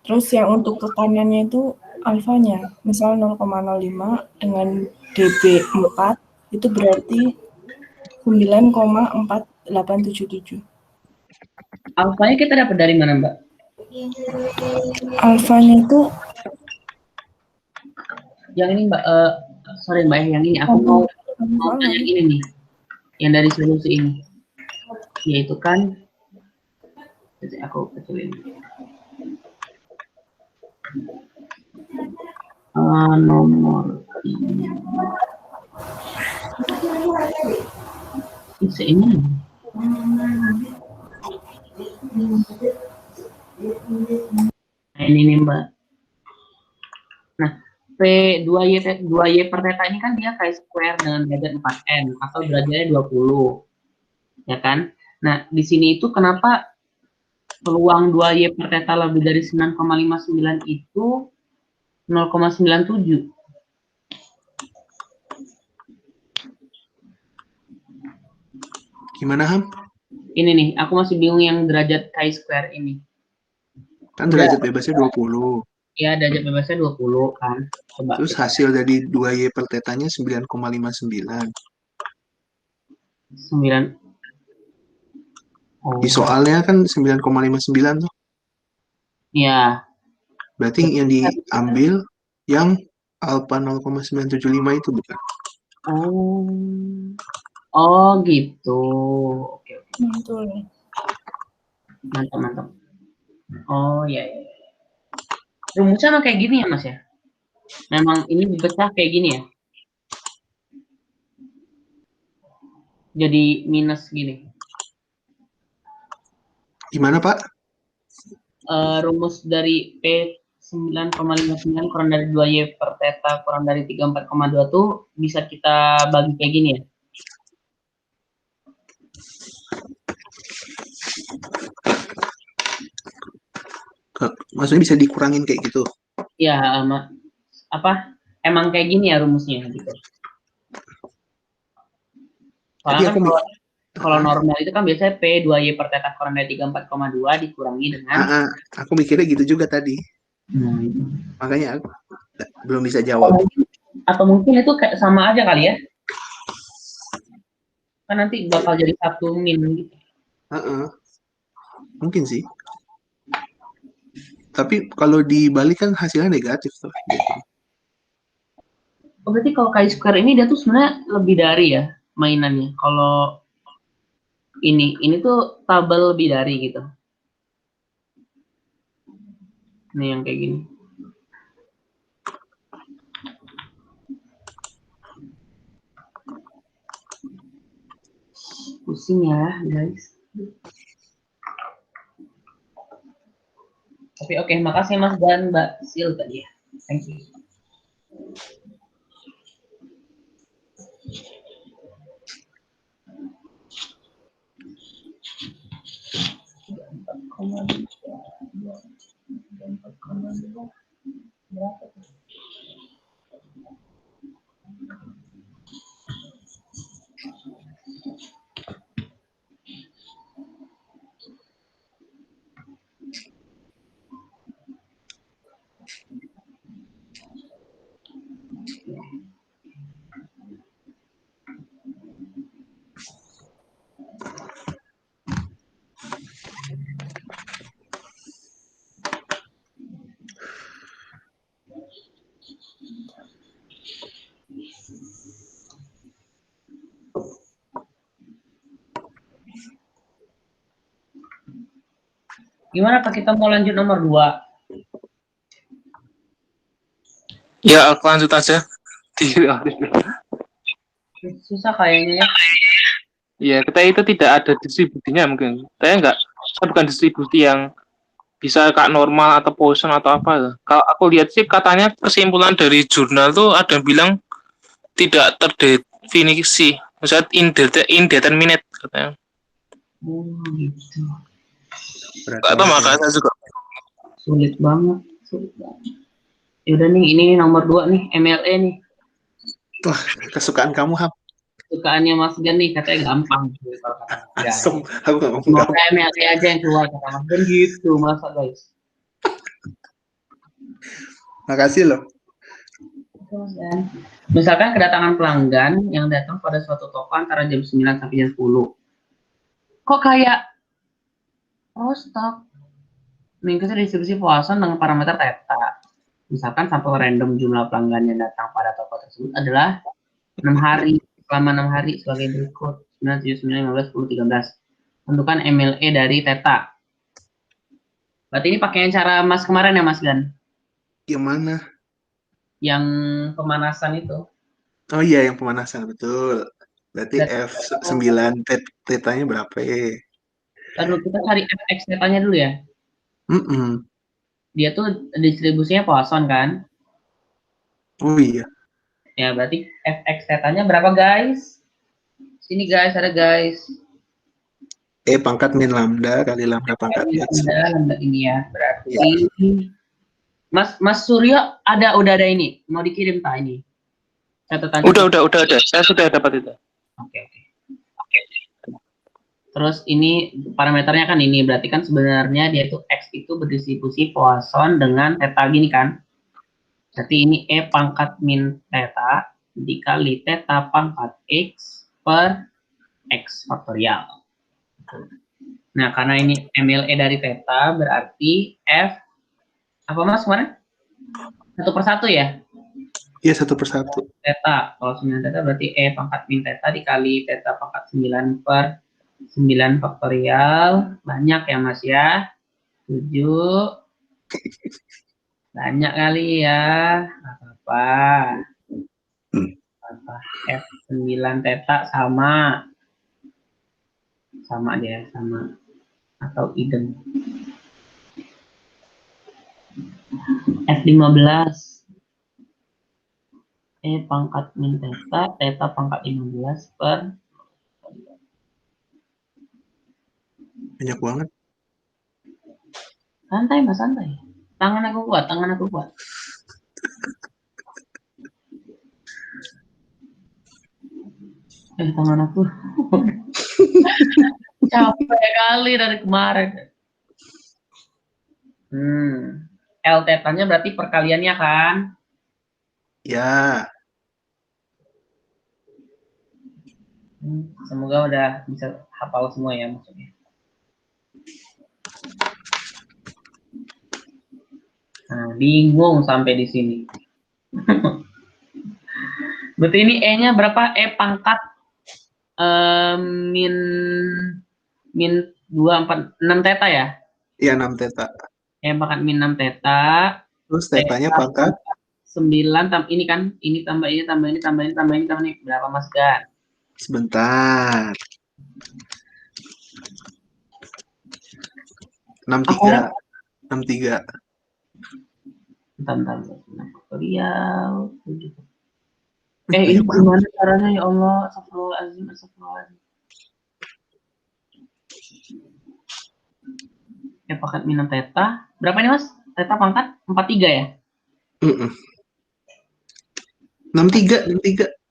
S7: Terus yang untuk tekanannya itu alfanya, misal 0,05 dengan dB 4 itu berarti 9,4877.
S1: Alfanya kita dapat dari mana, Mbak?
S7: Alfanya itu
S1: yang ini, Mbak. Sorry, Mbak, yang ini aku mau tanya yang ini nih, yang dari solusi ini, yaitu kan, aku kecilin. Nomor 3. Bisa ini. Nah, ini nih, Mbak. Nah, P2Y per theta ini kan dia chi-square dengan derajat 4n atau derajatnya 20. Ya kan? Nah, di sini itu kenapa peluang 2Y per theta lebih dari 9,59 itu 0,97?
S3: Gimana, Ham?
S1: Ini nih, aku masih bingung yang derajat chi-square ini.
S3: Kan derajat bebasnya 20.
S1: Ya, derajat bebasnya 20 kan. Coba.
S3: Terus hasil dari 2Y per tetanya 9,59.
S1: 9. Oh.
S3: Di soalnya kan 9,59 tuh.
S1: Ya.
S3: Berarti yang diambil yang alpha 0,975 itu bukan?
S1: Oh gitu. Oke. Mantap. Oh ya. Rumusnya kayak gini ya, Mas ya? Memang ini dipecah kayak gini ya? Jadi minus gini.
S3: Gimana, Pak?
S1: Rumus dari P 9,59 kurang dari 2Y per theta kurang dari 34,2 tuh bisa kita bagi kayak gini ya?
S3: Maksudnya bisa dikurangin kayak gitu?
S1: Ya, emang kayak gini ya rumusnya gitu. Soalnya kan kalau normal itu kan biasanya P 2Y per theta kurang dari 34,2 dikurangi dengan...
S3: Aku mikirnya gitu juga tadi. Makanya aku belum bisa jawab.
S1: Atau mungkin itu kayak sama aja kali ya? Kan nanti bakal jadi 1 min gitu.
S3: Mungkin sih. Tapi kalau dibalik kan hasilnya negatif tuh.
S1: Oh, berarti kalau chi-square ini dia tuh sebenarnya lebih dari ya mainannya. Kalau ini tuh tabel lebih dari gitu. Nih yang kayak gini. Pusing ya, guys. Tapi oke, makasih Mas dan Mbak Sil tadi ya. Thank you. Gimana Pak, kita mau lanjut nomor 2?
S8: Ya, aku lanjut aja.
S1: Susah kayaknya ya.
S8: Ya, kita itu tidak ada distribusinya mungkin. Saya bukan distribusi yang bisa kak normal atau Poisson atau apa. Kalau aku lihat sih katanya kesimpulan dari jurnal tuh ada yang bilang tidak terdefinisi. Misalnya indeterminate katanya.
S1: Gitu.
S8: Atau makanya saya juga
S1: Sulit banget. Yaudah nih, ini nomor 2 nih, MLE nih.
S3: Wah, kesukaan kamu, Ham.
S1: Kesukaannya Mas Gan nih, katanya gampang. Kalau kata Mas Gan.
S3: Asem, aku nggak ngomong
S1: Semoga
S3: gampang.
S1: MLE aja yang keluar, kata Mas Gan gitu, masa guys.
S3: Makasih loh.
S1: Dan misalkan kedatangan pelanggan yang datang pada suatu toko antara jam 9 sampai jam 10. Kok kayak stok mengikuti distribusi Poisson dengan parameter theta. Misalkan sampel random jumlah pelanggan yang datang pada toko tersebut adalah 6 hari, selama 6 hari sebagai berikut. 9, 7, 9, 15, 10, 13. Tentukan MLE dari theta. Berarti ini pakai cara Mas kemarin ya Mas Gan?
S3: Yang mana?
S1: Yang pemanasan itu.
S3: Oh iya, yang pemanasan, betul. Berarti F9 tetanya berapa ya?
S1: Lalu kita cari fx tetanya dulu ya. Dia tuh distribusinya Poisson kan?
S3: Oh iya.
S1: Ya berarti fx tetanya berapa guys? Sini guys, ada guys.
S3: E pangkat min lambda kali lambda pangkat X.
S1: Lambda ini ya. Berarti ya. Mas Suryo udah ada ini. Mau dikirim tak ini? Catatan.
S8: Udah ada. Saya sudah dapat itu.
S1: Oke. Terus ini parameternya kan ini, berarti kan sebenarnya dia itu X itu berdistribusi Poisson dengan theta gini kan. Berarti ini E pangkat min theta dikali theta pangkat X per X faktorial. Nah, karena ini MLE dari theta, berarti F, apa Mas kemarin? 1/1 ya?
S3: Iya, 1/1.
S1: Theta, kalau 9 theta berarti E pangkat min theta dikali theta pangkat 9 per 9 faktorial, banyak ya Mas ya, 7, banyak kali ya, apa F9 theta sama dia, sama, atau idem, F15, E pangkat min theta, theta pangkat 15 per,
S3: banyak banget.
S1: Santai Mas, santai. Tangan aku kuat. Tangan aku. Capek kali dari kemarin. L tetanya berarti perkaliannya kan?
S3: Ya.
S1: Semoga udah bisa hafal semua ya maksudnya. Nah, bingung sampai di sini. Berarti ini E-nya berapa? E pangkat min 2, 4, 6 theta ya?
S3: Iya, 6 theta.
S1: E pangkat min 6 theta.
S3: Terus tetanya pangkat
S1: 9 ini kan, ini tambah ini, tambah ini, tambah ini, tambah ini, tambah ini. Berapa Mas Gan?
S3: Sebentar. 63. 63.
S1: Bentar. Faktorial. Ini gimana caranya ya Allah? Astagfirullahaladzim. E pangkat min 6 theta. Berapa ini Mas? Theta pangkat 43 ya?
S3: 63.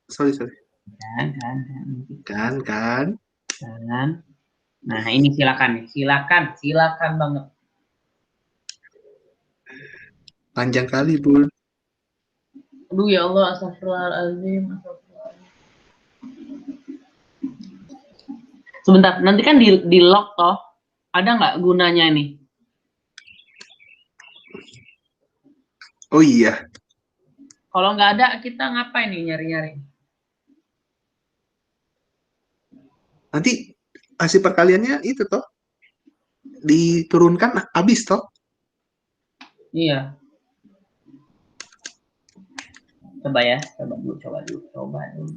S3: Sorry. Kan.
S1: Nah, ini silakan banget.
S3: Panjang kali, Bun.
S1: Aduh ya Allah, astagfirullahaladzim. Sebentar, nanti kan di lock toh. Ada nggak gunanya nih?
S3: Oh iya.
S1: Kalau nggak ada, kita ngapain nih nyari-nyari?
S3: Nanti hasil perkaliannya itu toh diturunkan habis toh.
S1: Iya. Coba dulu.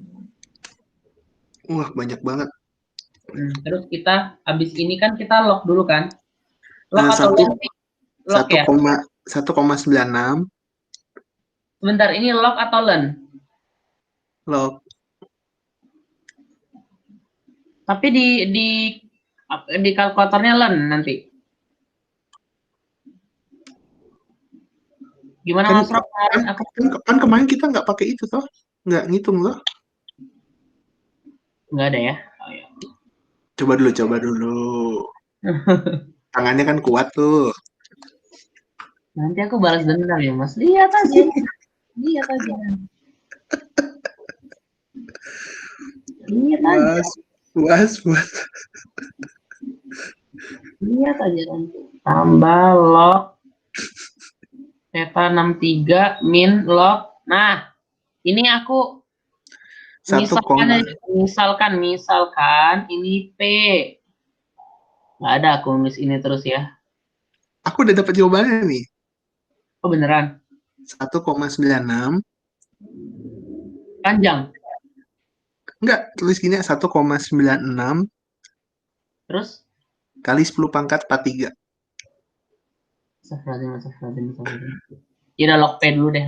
S3: Wah, banyak banget.
S1: Terus kita habis ini kan kita log dulu kan? Log
S3: Nah,
S1: atau log sih? Log ya?
S3: 1,96
S1: Sebentar, ini log atau len?
S3: log.
S1: Tapi di kalkulatornya len nanti. Gimana Mas Rob?
S3: Kan kemarin kita nggak pakai itu toh, nggak ngitung loh.
S1: Nggak ada ya? Oh, ya.
S3: Coba dulu. Tangannya kan kuat tuh.
S1: Nanti aku balas dendam ya Mas. Lihat aja. Lihat aja. Lihat aja.
S3: Puas.
S1: Lihat aja nanti. Tambah log theta 63 min log. Nah, ini aku misalkan ini P. Nggak ada aku nulis ini terus ya.
S3: Aku udah dapat jawabannya nih.
S1: Oh beneran?
S3: 1,96.
S1: Panjang?
S3: Enggak, tulis gini 1,96.
S1: Terus?
S3: Kali 10 pangkat 43.
S1: Astagfirullahaladzim. Ya udah log P dulu deh.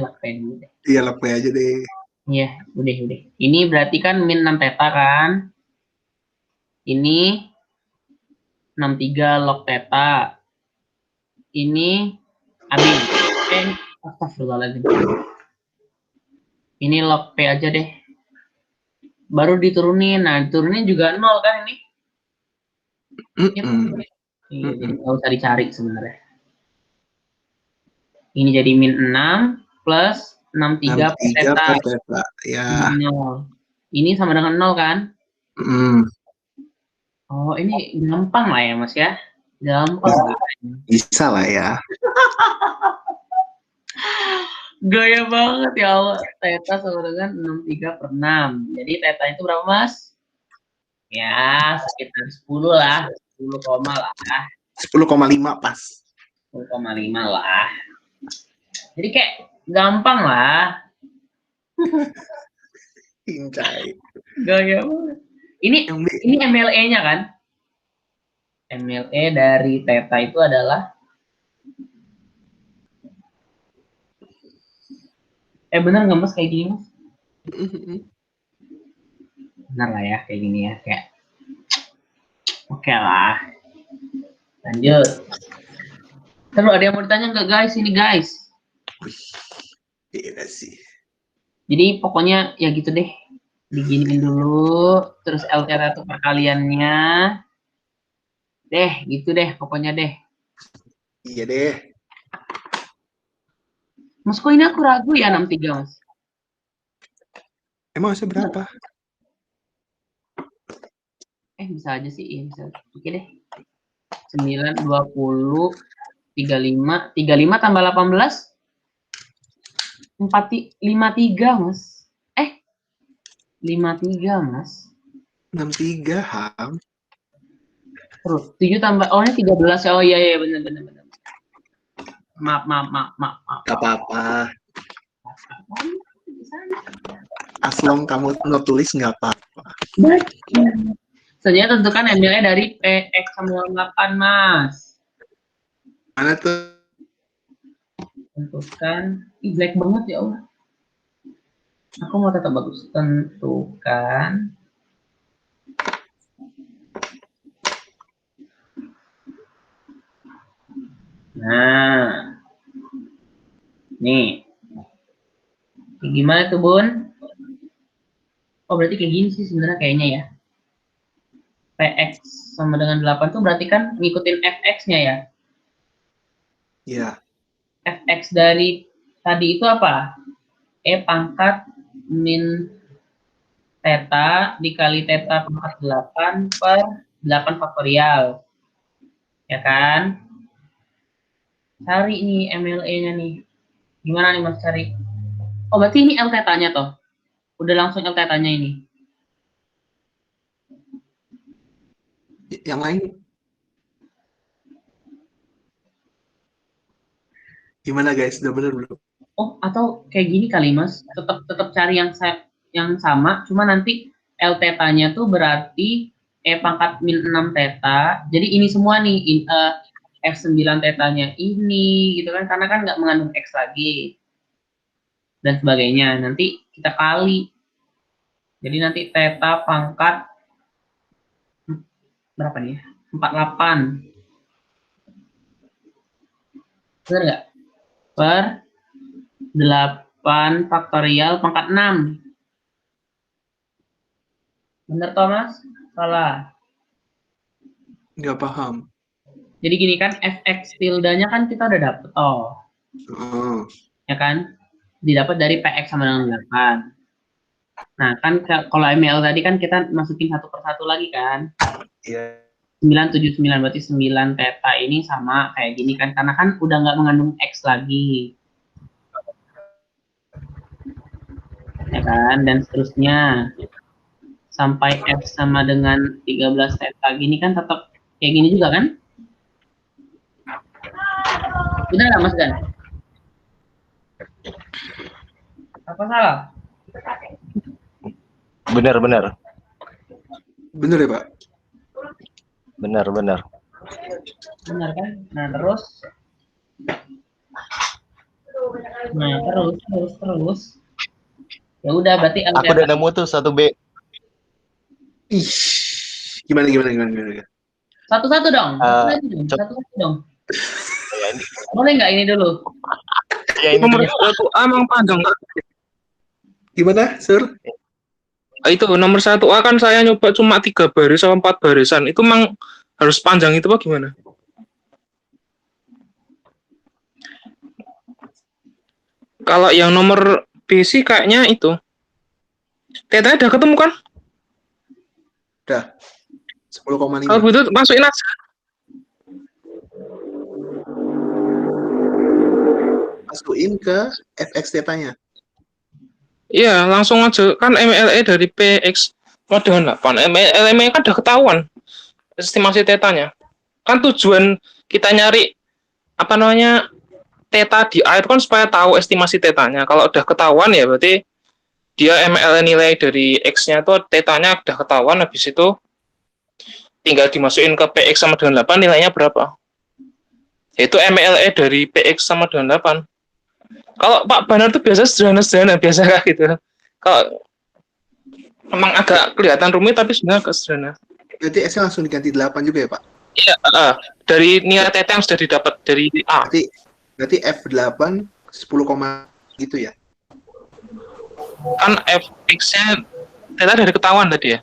S3: Iya, log P aja deh.
S1: Iya, udah. Ini berarti kan min 6 theta kan? Ini 63 log theta. Ini astagfirullahaladzim. Ini log P aja deh. Baru diturunin. Nah, diturunin juga 0 kan ini? Iya, jadi nggak usah dicari sebenarnya. Ini jadi min 6 plus 63 per theta.
S3: Ya.
S1: 0. Ini sama dengan 0 kan? Oh, ini gampang lah ya, Mas ya? Gampang.
S3: Bisa lah ya.
S1: Gaya banget ya Allah. Theta sama dengan 63 per 6. Jadi theta itu berapa, Mas? Ya, sekitar 10 lah. 10, lah.
S3: 10,5 pas.
S1: 10,5 lah. Jadi kayak gampang lah.
S3: Cincai.
S1: Gaya banget. Ini MLE-nya kan? MLE dari theta itu adalah bener nggak Mas kayak gini Mas? Bener lah ya kayak gini ya kayak. Oke lah. Lanjut. Terus ada yang mau ditanya nggak guys? Ini guys.
S3: Iya sih.
S1: Jadi pokoknya ya gitu deh. Diginiin dulu. Terus L theta itu perkaliannya. Deh, gitu deh pokoknya deh.
S3: Iya deh.
S1: Mas kok ini aku ragu ya 63 Mas?
S3: Emang harusnya berapa?
S1: Bisa aja sih, ya, bisa. Oke deh. 9, 20, 35 tambah 18 53 Mas. 53 Mas.
S3: 63 Ham.
S1: Terus 7 tambah ini 13 ya. Oh iya benar. Maaf.
S3: Gak apa-apa. Aslong kamu nulis nggak apa-apa.
S1: Selanjutnya tentukan MLE dari PX sama 8 Mas.
S3: Mana tuh?
S1: Tentukan. Jelek banget ya Allah. Aku mau tetap bagus. Tentukan. Nah. Nih. Gimana tuh Bun? Oh berarti kayak gini sih sebenarnya kayaknya ya. PX sama dengan 8 tuh berarti kan ngikutin FX-nya ya?
S3: Iya.
S1: FX dari tadi itu apa? E pangkat min theta dikali theta pangkat 8 per 8 faktorial. Ya kan? Cari nih MLE-nya nih. Gimana nih Mas cari? Oh berarti ini L theta-nya toh? Udah langsung L theta-nya ini.
S3: Yang lain? Gimana guys? Udah bener belum?
S1: Oh atau kayak gini kali Mas? Tetap cari yang sama, cuma nanti L theta-nya tuh berarti E pangkat min 6 theta. Jadi ini semua nih, F9 tetanya ini, gitu kan, karena kan nggak mengandung X lagi. Dan sebagainya. Nanti kita kali. Jadi nanti theta pangkat, berapa nih? 48. Benar nggak? Per 8 faktorial pangkat 6. Bener Thomas? Salah.
S3: Nggak paham.
S1: Jadi gini kan, fx tildanya kan kita udah dapet,
S3: Oh.
S1: ya kan? Didapat dari px sama dengan 8. Nah kan kalau ML tadi kan kita masukin satu persatu lagi kan?
S3: Iya.
S1: 979, berarti 9 theta ini sama kayak gini kan, karena kan udah nggak mengandung X lagi. Ya kan? Dan seterusnya. Sampai X sama dengan 13 theta gini kan tetap kayak gini juga kan? Benar nggak Mas Dan? Apa salah?
S5: Benar.
S3: Bener ya, Pak?
S5: Benar.
S1: Benar kan? Nah, terus. Ya udah berarti
S5: aku udah nemu tuh 1B.
S3: Ih, gimana?
S1: Satu-satu dong. Satu-satu dong. Boleh nggak ini dulu?
S5: Ya, ini
S8: Nomor 1A emang panjang nggak?
S3: Gimana, Sir?
S8: Itu nomor 1A kan saya nyoba cuma 3 baris sama 4 barisan. Itu emang harus panjang itu apa gimana? Kalau yang nomor B sih kayaknya itu. Tetanya udah ketemu kan?
S3: Udah. 10,5.
S8: Kalau begitu masukin aja.
S3: Masukin ke fx tetanya.
S8: Iya, langsung aja. Kan MLE dari PX dengan 8. MLE kan udah ketahuan estimasi tetanya. Kan tujuan kita nyari apa namanya teta di A itu kan supaya tahu estimasi tetanya. Kalau udah ketahuan ya berarti dia MLE nilai dari X-nya itu tetanya udah ketahuan, habis itu tinggal dimasukin ke PX sama dengan 8 nilainya berapa. Itu MLE dari PX sama dengan 8. Kalau Pak Banar tuh biasa sederhana biasa kayak gitu. Kalau emang agak kelihatan rumit tapi sebenarnya agak sederhana.
S3: Berarti S-nya langsung diganti 8 juga ya, Pak?
S8: Iya, dari nilai teta yang sudah didapat dari A.
S3: Berarti F8 10, gitu ya?
S8: Kan Fx-nya teta dari ketahuan tadi ya.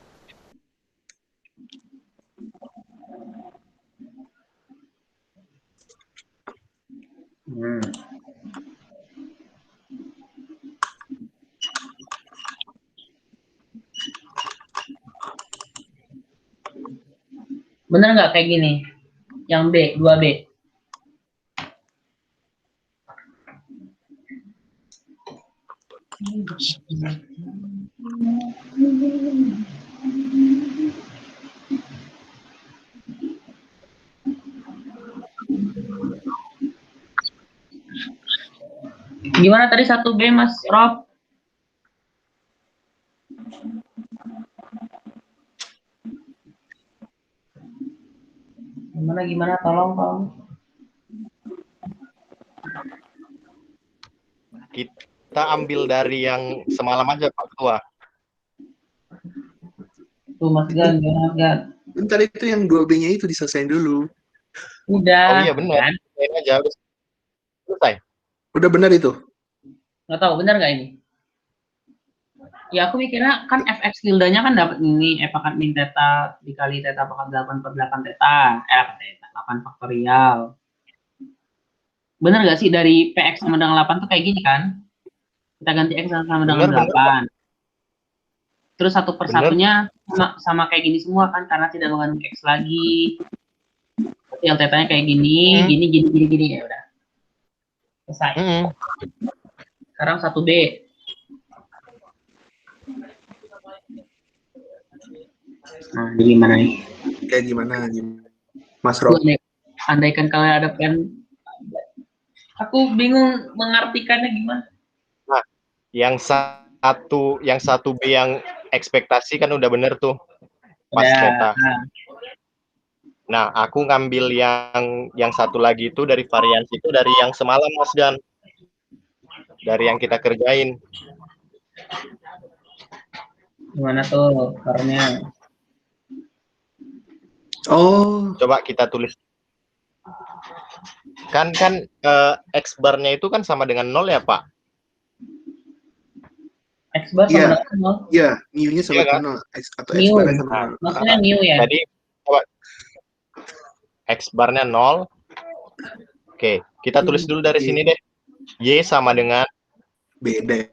S1: Bener nggak kayak gini? Yang B, 2B. Gimana tadi 1B Mas Rob? Gimana tolong.
S5: Kita ambil dari yang semalam aja Pak Ketua.
S1: Tuh Mas Gan.
S3: Bentar, itu yang 2B-nya itu diselesain dulu.
S1: Udah.
S5: Oh iya benar. Ini aja harus selesai.
S3: Udah benar itu?
S1: Nggak tahu benar nggak ini? Ya aku mikirnya kan fx tildanya kan dapat ini pangkat min theta dikali theta pangkat 8 per 8 theta. 8 faktorial. Bener nggak sih dari px sama dengan 8 tuh kayak gini kan? Kita ganti x sama dengan 8. Terus satu persatunya sama kayak gini semua kan karena tidak mengandung x lagi. Berarti yang tetanya kayak gini, gini ya udah. Selesai. Sekarang 1B. Nah, jadi gimana nih?
S3: Kayak gimana? Mas Rob?
S1: Andaikan kalian ada pen, aku bingung mengartikannya gimana.
S5: Nah, yang 1B yang ekspektasi kan udah bener tuh. pas
S1: Ya.
S5: theta. Nah, aku ngambil yang satu lagi itu dari variansi itu dari yang semalam Mas Jan. Dari yang kita kerjain.
S1: Gimana tuh farnya?
S3: Oh,
S5: Coba kita tulis. Kan X bar-nya itu kan sama dengan 0 ya, Pak?
S1: X bar
S3: Iya.
S1: sama dengan 0.
S3: iya, mu-nya sama
S5: Iya kan?
S3: dengan 0 atau
S1: Mu.
S3: X bar sama
S5: Nah,
S3: 0.
S1: Maksudnya mu ya?
S5: Jadi coba X bar-nya 0. Oke, kita tulis dulu dari sini deh. Y sama dengan
S3: Beda.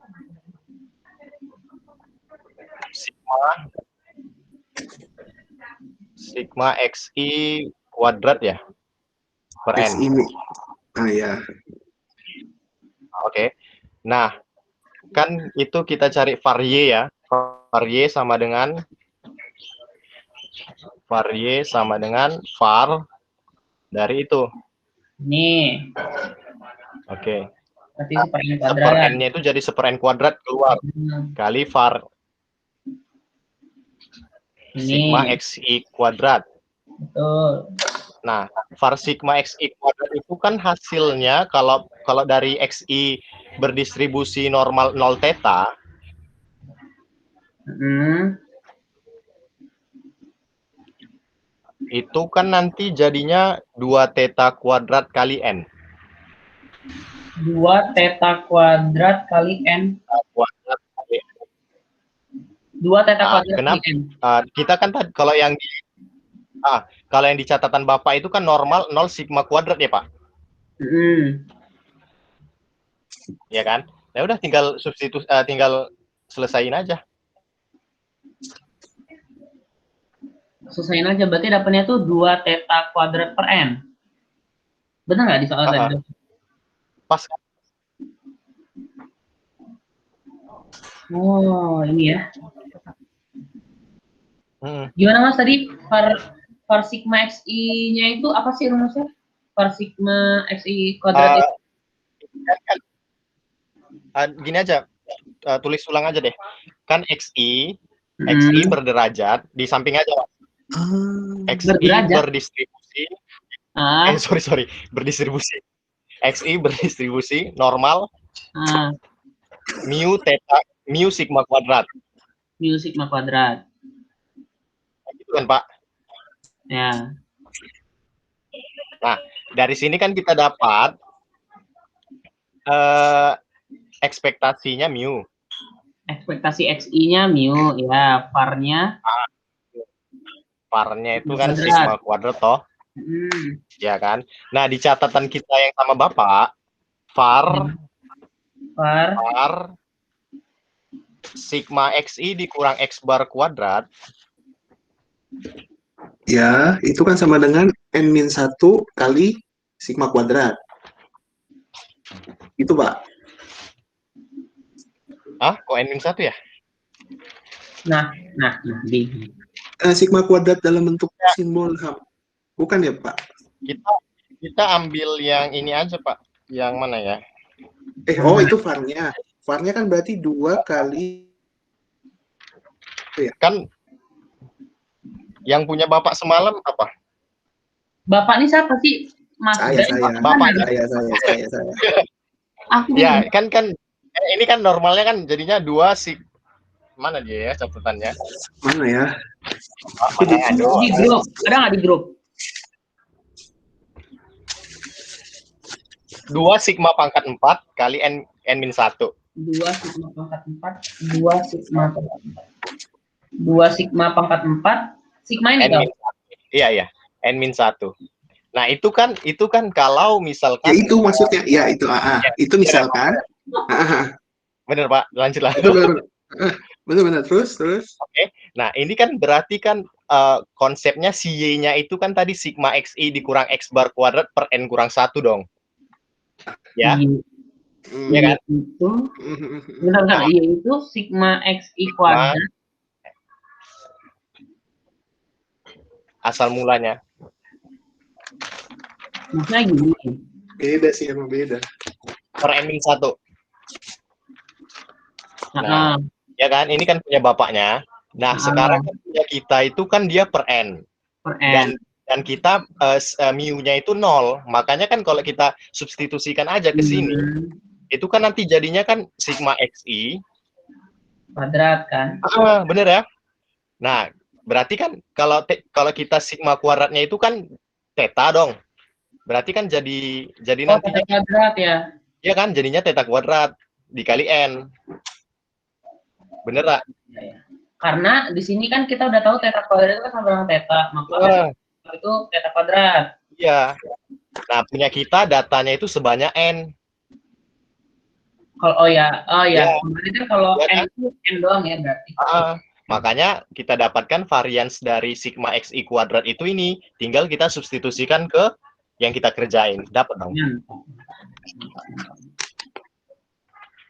S5: sigma XI kuadrat ya per
S3: X
S5: N.
S3: ini. Ah ya.
S5: Oke. Nah, kan itu kita cari var Y ya. Var Y sama dengan var dari itu.
S1: Nih,
S5: Oke.
S1: berarti super N
S5: Per
S1: kuadrat.
S5: N-nya itu jadi per N kuadrat keluar. Kali var
S1: Ini.
S5: sigma XI kuadrat.
S1: Betul.
S5: Nah, var sigma XI kuadrat itu kan hasilnya kalau dari XI berdistribusi normal 0 theta, itu kan nanti jadinya 2 theta kuadrat kali N.
S1: 2 theta kuadrat kali N.
S5: Kuadrat kali N.
S1: 2 theta
S5: Nah,
S1: kuadrat
S5: kenapa?
S1: kali N.
S5: Kita kan tadi kalau yang di catatan Bapak itu kan normal 0 sigma kuadrat ya, Pak? Ya kan? Ya udah tinggal tinggal selesain aja.
S1: Selesaiin aja, berarti dapatnya tuh 2 theta kuadrat per N. Benar nggak di soal tadi?
S5: Pas.
S1: Oh, ini ya. Gimana Mas tadi? Var sigma XI-nya itu apa sih rumusnya? Var sigma XI kuadrat itu?
S5: Gini aja, tulis ulang aja deh. Kan XI berderajat, di samping aja. XI berdistribusi. Berdistribusi. XI berdistribusi normal. Mu sigma kuadrat.
S1: Mu sigma kuadrat.
S5: Gitu kan, Pak?
S1: Ya.
S5: Nah, dari sini kan kita dapat ekspektasinya mu.
S1: Ekspektasi XI-nya mu, ya. Var-nya
S5: itu kan sigma kuadrat toh. Ya kan? Nah, di catatan kita yang sama Bapak, var sigma XI dikurang X bar kuadrat.
S3: Ya, itu kan sama dengan N-1 kali sigma kuadrat. Itu, Pak.
S5: Kok N-1 ya?
S1: Nah,
S3: Sigma kuadrat dalam bentuk simbol H. Bukan ya, Pak?
S5: Kita ambil yang ini aja, Pak. Yang mana ya?
S3: Itu var-nya. var-nya kan berarti 2 kali
S5: kan yang punya Bapak semalam apa?
S1: Bapak ini siapa sih? Mas
S3: saya.
S5: Bapak
S3: Saya.
S1: Aku
S5: ya, kan ini kan normalnya kan jadinya 2 mana dia ya catatannya?
S3: Mana ya?
S1: Di grup. Ada nggak di grup?
S5: 2 sigma pangkat 4 kali N-1.
S1: 2 sigma pangkat 4. 2 sigma pangkat 4. Sigma ini dong?
S5: Iya. N-1. Nah, itu kan kalau misalkan...
S3: Ya, itu maksudnya. Ya, itu. Itu misalkan.
S5: Bener, Pak. Lanjut lah.
S3: Bener. Terus.
S5: Oke. Nah, ini kan berarti kan konsepnya si Y-nya itu kan tadi sigma XI dikurang X bar kuadrat per N kurang 1 dong. Ya? Ya kan?
S1: Itu, bentar, itu sigma XI kuadrat.
S5: Asal mulanya.
S1: Maksudnya gini.
S3: Beda sih, emang beda.
S5: Per N-1. Nah, ya kan? Ini kan punya bapaknya. Nah, sekarang kan punya kita itu kan dia per n.
S1: Per n.
S5: Dan kita mu-nya itu 0. Makanya kan kalau kita substitusikan aja ke sini, itu kan nanti jadinya kan sigma xi
S1: kuadrat kan?
S5: Bener ya? Nah, berarti kan kalau kita sigma kuadratnya itu kan theta dong. Berarti kan jadi nanti
S1: theta kuadrat ya.
S5: Iya kan, jadinya theta kuadrat dikali n. Bener lah.
S1: Karena di sini kan kita udah tahu theta kuadrat itu kan sama dengan theta, maka itu theta kuadrat.
S5: Iya. Nah, punya kita datanya itu sebanyak n.
S1: Oh ya. Kemarin kan kalau n itu n doang ya berarti.
S5: Makanya kita dapatkan varians dari sigma xi kuadrat itu ini, tinggal kita substitusikan ke yang kita kerjain, dapat dong.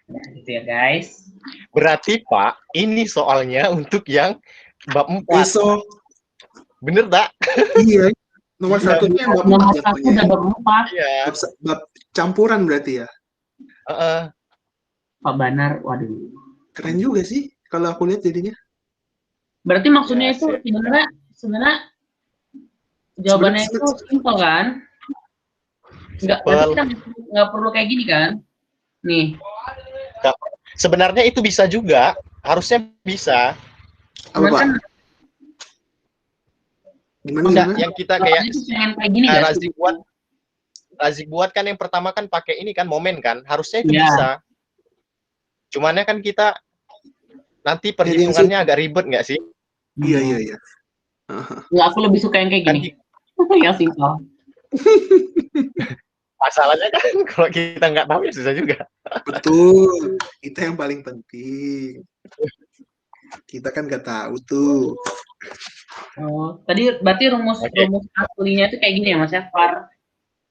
S1: Nah, gitu ya guys.
S5: Berarti Pak, ini soalnya untuk yang bab 4.
S3: Besok.
S5: Bener tak?
S3: Iya. Nomor satunya bab 4.
S1: Nomor 1 udah bab 4.
S5: Iya.
S3: Bab campuran berarti ya.
S1: Pak Banar, waduh.
S3: Keren juga sih kalau aku lihat jadinya.
S1: Berarti maksudnya itu sebenarnya jawabannya itu simpel kan? Nggak perlu kayak gini kan? Nih.
S5: Sebenarnya itu bisa juga, harusnya bisa.
S3: Apa, Pak?
S1: Kan,
S3: gimana?
S5: Yang kita kayak
S1: gini,
S5: Razik buat kan yang pertama kan pakai ini kan momen kan, harusnya itu bisa. Cumannya kan kita nanti perhitungannya agak ribet nggak sih?
S3: Iya.
S1: Nggak, aku lebih suka yang kayak gini. Yang simpel.
S5: Masalahnya kan kalau kita nggak tahu ya susah juga.
S3: Betul, kita yang paling penting. Kita kan nggak tahu tuh.
S1: Oh, tadi berarti rumus aslinya itu kayak gini ya Mas ya, var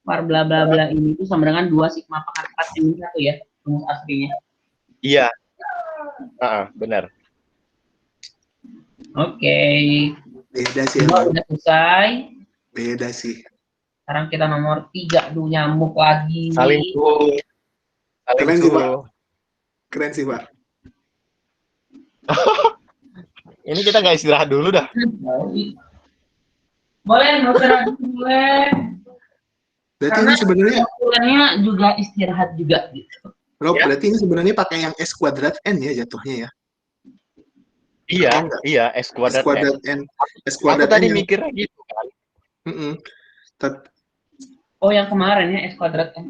S1: bla bla bla ini itu sama dengan 2 sigma pangkat 4 min 1 ya, rumus aslinya.
S5: Iya. Benar.
S3: Oke. Beda sih.
S1: Udah selesai.
S3: Beda sih.
S1: Sekarang kita nomor 3, nyambuk lagi.
S5: Keren sih, Pak.
S3: Keren sih, Pak.
S5: Ini kita nggak istirahat dulu dah.
S1: Boleh, istirahat boleh.
S3: Berarti ini sebenarnya
S1: juga istirahat juga gitu.
S3: Rob, berarti ini sebenarnya pakai yang S kuadrat N ya jatuhnya ya?
S5: Iya, S kuadrat
S3: N. S kuadrat
S5: Aku tadi
S3: N
S5: mikirnya gitu kan.
S1: Oh, yang kemarin ya, S kuadrat N.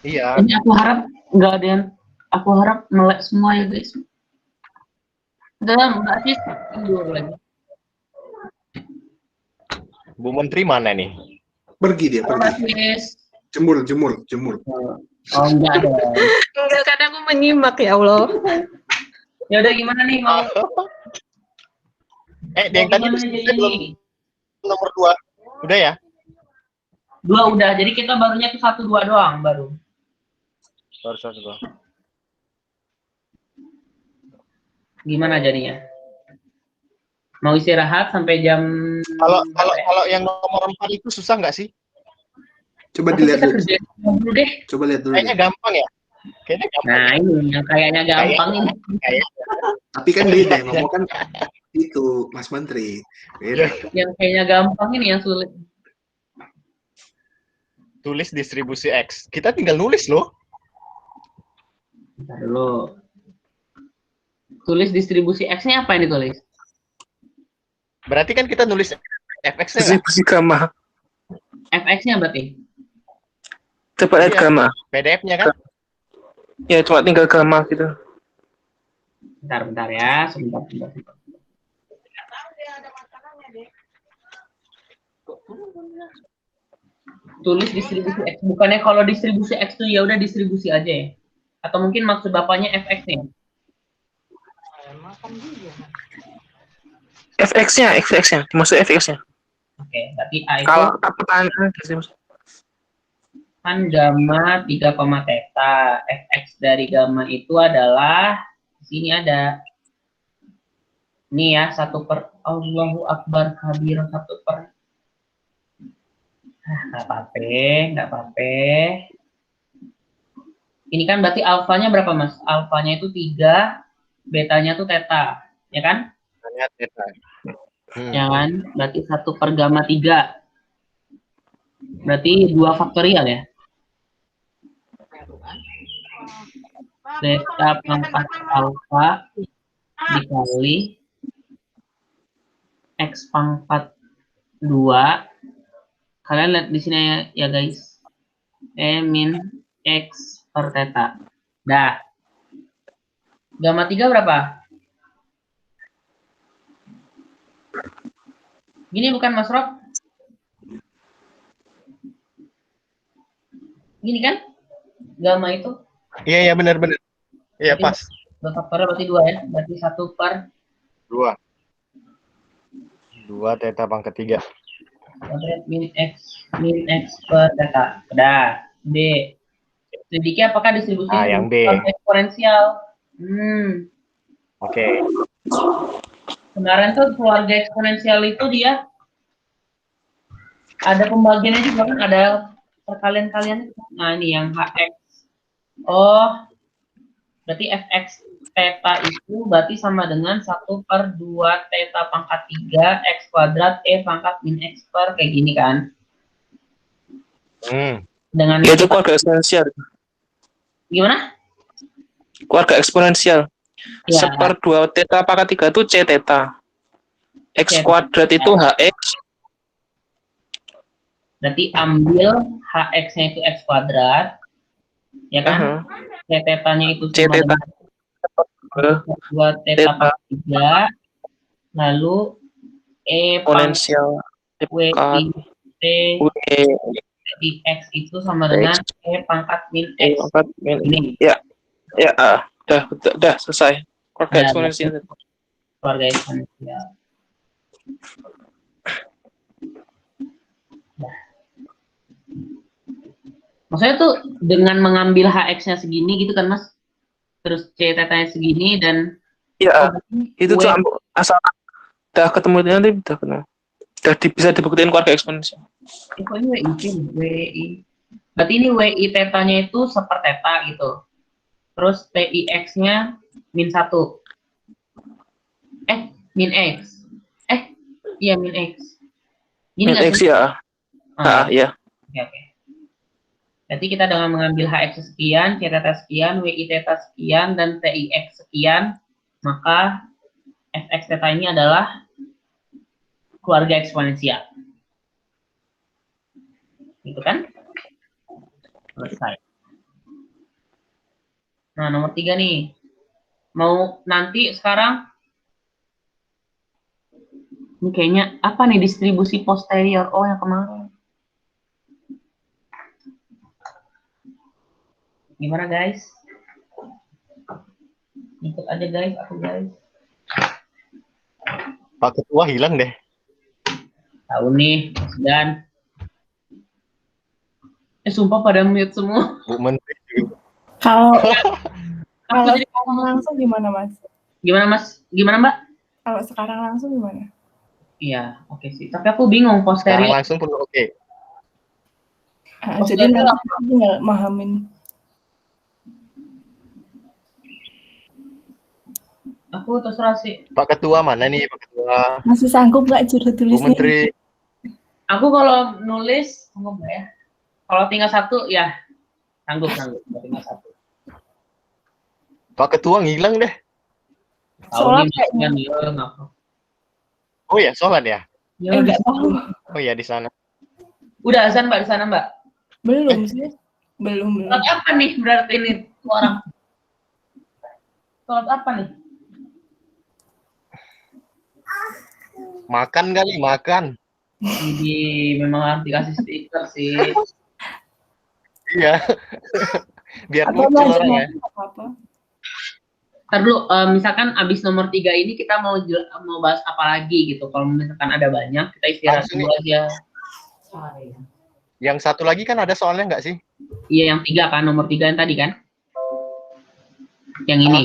S5: Iya.
S1: Ini aku harap nggak ada yang, aku harap melek semua ya guys. Mbak Sis, lagi.
S5: Bu Menteri mana nih?
S3: Pergi dia, pergi. Jemur.
S1: Oh, enggak ada.
S2: Enggak, kadang aku menyimak ya Allah.
S1: Ya udah gimana nih mau?
S5: Yang tadi belum nomor 2. Udah ya?
S1: 2 udah. Jadi kita barunya tuh 1, 2 doang baru.
S5: Baru 1 doang.
S1: Gimana jadinya? Mau istirahat sampai jam
S5: Kalau yang nomor 4 itu susah nggak sih?
S3: Coba dilihat dulu.
S1: Deh.
S3: Coba lihat dulu.
S5: Kayaknya gampang ya.
S1: Nah, ini yang kayaknya gampang ini.
S3: Tapi kan beda ngomong kan itu Mas Menteri. Beda.
S1: Yang kayaknya gampang ini yang sulit.
S5: Tulis distribusi X. Kita tinggal nulis loh.
S1: Bentar dulu. Tulis distribusi X-nya apa yang ditulis?
S5: Berarti kan kita nulis fx-nya.
S8: Distribusi gamma.
S1: fx-nya berarti?
S8: Coba lihat gamma.
S5: PDF-nya kan?
S8: Ya, cuma tinggal gamma gitu.
S1: Bentar ya, sebentar. Tulis distribusi X. Bukannya kalau distribusi X tuh ya udah distribusi aja ya? Atau mungkin maksud bapaknya fx-nya?
S8: FX-nya, maksud FX-nya.
S1: Oke, berarti A itu
S8: kalau pertanyaan
S1: kan gamma 3, theta. Fx dari gamma itu adalah di sini ada ini ya, 1 per Allahu Akbar kabir 1 per nggak apa-apa. Ini kan berarti alfanya berapa Mas? Alfanya itu 3 betanya tuh theta, ya kan?
S5: Betanya theta.
S1: Ya kan? Berarti 1 per gamma 3. Berarti 2 faktorial ya? Theta pangkat alfa dikali X pangkat 2. Kalian lihat di sini ya guys. E min X per theta. Dah. Gamma 3 berapa? Gini bukan Mas Rob? Gini kan? Gamma itu.
S5: Iya benar. Iya pas.
S1: 2 faktornya berarti 2 ya. Berarti 1 per
S5: 2. 2 theta pangkat 3.
S1: kuadrat min X per theta. Udah. B. Selidiki apakah distribusinya
S5: yang B.
S1: eksponensial.
S5: Oke.
S1: Kemarin tuh keluarga eksponensial itu dia ada pembagiannya juga kan, ada perkalian-kalian. Nah ini yang HX. Oh, berarti Fx theta itu berarti sama dengan 1 per 2 theta pangkat 3 X kuadrat E pangkat min X per kayak gini kan. Dengan
S8: itu keluarga eksponensial.
S1: Gimana?
S8: Keluarga eksponensial.
S1: Ya.
S8: 1/2 theta pangkat 3 itu C theta. X kuadrat itu HX.
S1: Berarti ambil HX-nya itu X kuadrat. Ya kan? C theta-nya itu
S8: C theta.
S1: 2 theta pangkat 3. Lalu E
S8: eksponensial
S1: WI X itu sama dengan E pangkat min X.
S8: Ini. Ya. Udah selesai. Keluarga eksponensial.
S1: Keluarga eksponensial. Maksudnya tuh dengan mengambil HX-nya segini gitu kan Mas? Terus C theta-nya segini dan
S8: itu tuh asal udah ketemu nanti udah kenal. Udah bisa dibuktiin keluarga eksponensial.
S1: Ini WI. Berarti ini WI theta-nya itu 1 per theta gitu. Terus TIX-nya min 1. Min X. Iya min X.
S8: Gini min X ya. Ya.
S1: Oke. Berarti kita dengan mengambil HX sekian, C theta sekian, WI theta sekian, dan TIX sekian, maka Fx theta ini adalah keluarga eksponensial. Gitu kan? Selesai. Nah, nomor 3 nih. Mau nanti sekarang, ini kayaknya apa nih distribusi posterior? Oh, yang kemarin. Gimana guys? Ikut aja guys, guys.
S5: Pak Ketua hilang deh.
S1: Tahu nih, dan sumpah pada mute semua.
S5: Bu Menteri juga.
S7: Kalau sekarang langsung gimana Mas?
S1: Gimana Mas? Gimana Mbak?
S7: Kalau sekarang langsung gimana?
S1: Iya, oke sih. Tapi aku bingung posterior.
S5: Sekarang langsung pun oke.
S7: Jadi nanti tinggal mahamin.
S1: Aku terserah sih.
S5: Pak Ketua mana nih Pak Ketua?
S7: Masih sanggup nggak juru tulisnya?
S5: Bu Menteri.
S1: Aku kalau nulis sanggup nggak ya? Kalau tinggal 1 ya sanggup tinggal 1.
S5: Pak Ketua ngilang deh.
S7: Sholat kayaknya.
S5: Oh ya, sholat ya?
S7: Enggak tahu.
S5: Oh ya di sana.
S1: Udah azan Mbak di sana Mbak?
S7: Belum sih. Belum.
S1: Sholat apa nih berarti ini orang? Sholat apa nih?
S5: Makan kali, makan.
S1: Jadi memang harus dikasih stiker sih.
S5: Iya. Biar lucu orangnya.
S1: Ntar dulu, misalkan abis nomor 3 ini kita mau bahas apa lagi gitu. Kalau misalkan ada banyak, kita istirahat dulu aja.
S5: Yang satu lagi kan ada soalnya nggak sih?
S1: Iya, yang 3 kan, nomor 3 yang tadi kan? Yang ini.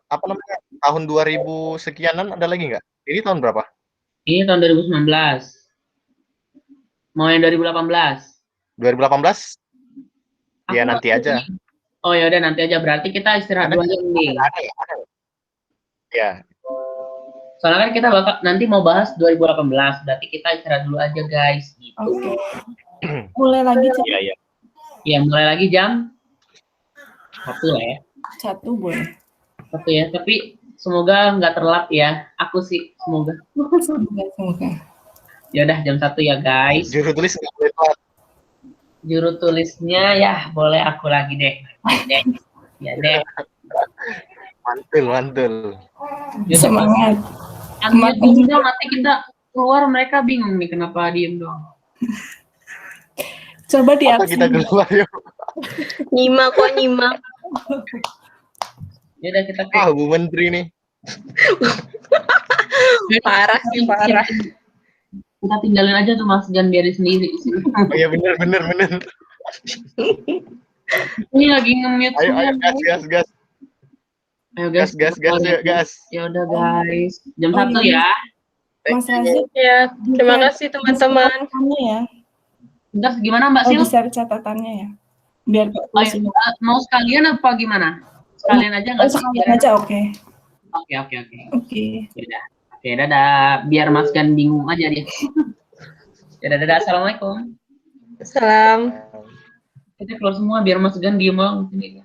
S5: Apa namanya? Tahun 2000 sekianan ada lagi nggak? Ini tahun berapa?
S1: Ini tahun 2019. Mau yang 2018?
S5: 2018? Ya nanti aja.
S1: Oh ya udah nanti aja, berarti kita istirahat dulu aja nih.
S5: Ada. Ya.
S1: Soalnya kan kita bakal nanti mau bahas 2018, berarti kita istirahat dulu aja guys. Gitu.
S7: Oke. Mulai lagi jam
S5: Iya, iya.
S1: Ya mulai lagi jam 1 lah ya.
S7: 1 boleh.
S1: 1 ya, tapi semoga nggak telat ya. Aku sih semoga.
S7: Semoga.
S1: Ya udah jam 1 ya guys.
S5: Juru tulis nggak boleh telat.
S1: Juru tulisnya ya boleh aku lagi deh. Ya deh.
S5: Mantul.
S1: Ya,
S7: Semangat.
S1: unmute dulu dong, nanti kita keluar mereka bingung nih kenapa diem dong.
S7: Coba di
S5: Apa kita keluar yuk?
S2: Nyimak.
S1: Ya udah kita
S5: Bu Menteri nih.
S2: Parah sih, parah.
S1: Kita tinggalin aja tuh Mas, jangan biarin sendiri.
S5: Oh iya bener.
S1: Ini lagi nge-mute
S5: Ayo
S1: semua.
S5: gas.
S1: Ayo guys.
S5: Gas.
S1: Ya udah guys, jam 1
S7: iya.
S1: ya.
S7: Mas Razid,
S2: Ya, terima kasih teman-teman.
S7: catatannya ya.
S1: Bentar, gimana Mbak Sil?
S7: Di-share catatannya ya. Biar
S1: Oh, ya, mau sekalian apa gimana? Sekalian aja nggak sih?
S7: sekalian aja, oke.
S1: Oke. Yaudah. Oke, dadah. Biar Mas Gan bingung aja dia. Ya dadah. Assalamualaikum.
S2: Salam.
S1: Kita keluar semua biar Mas Gan diem banget.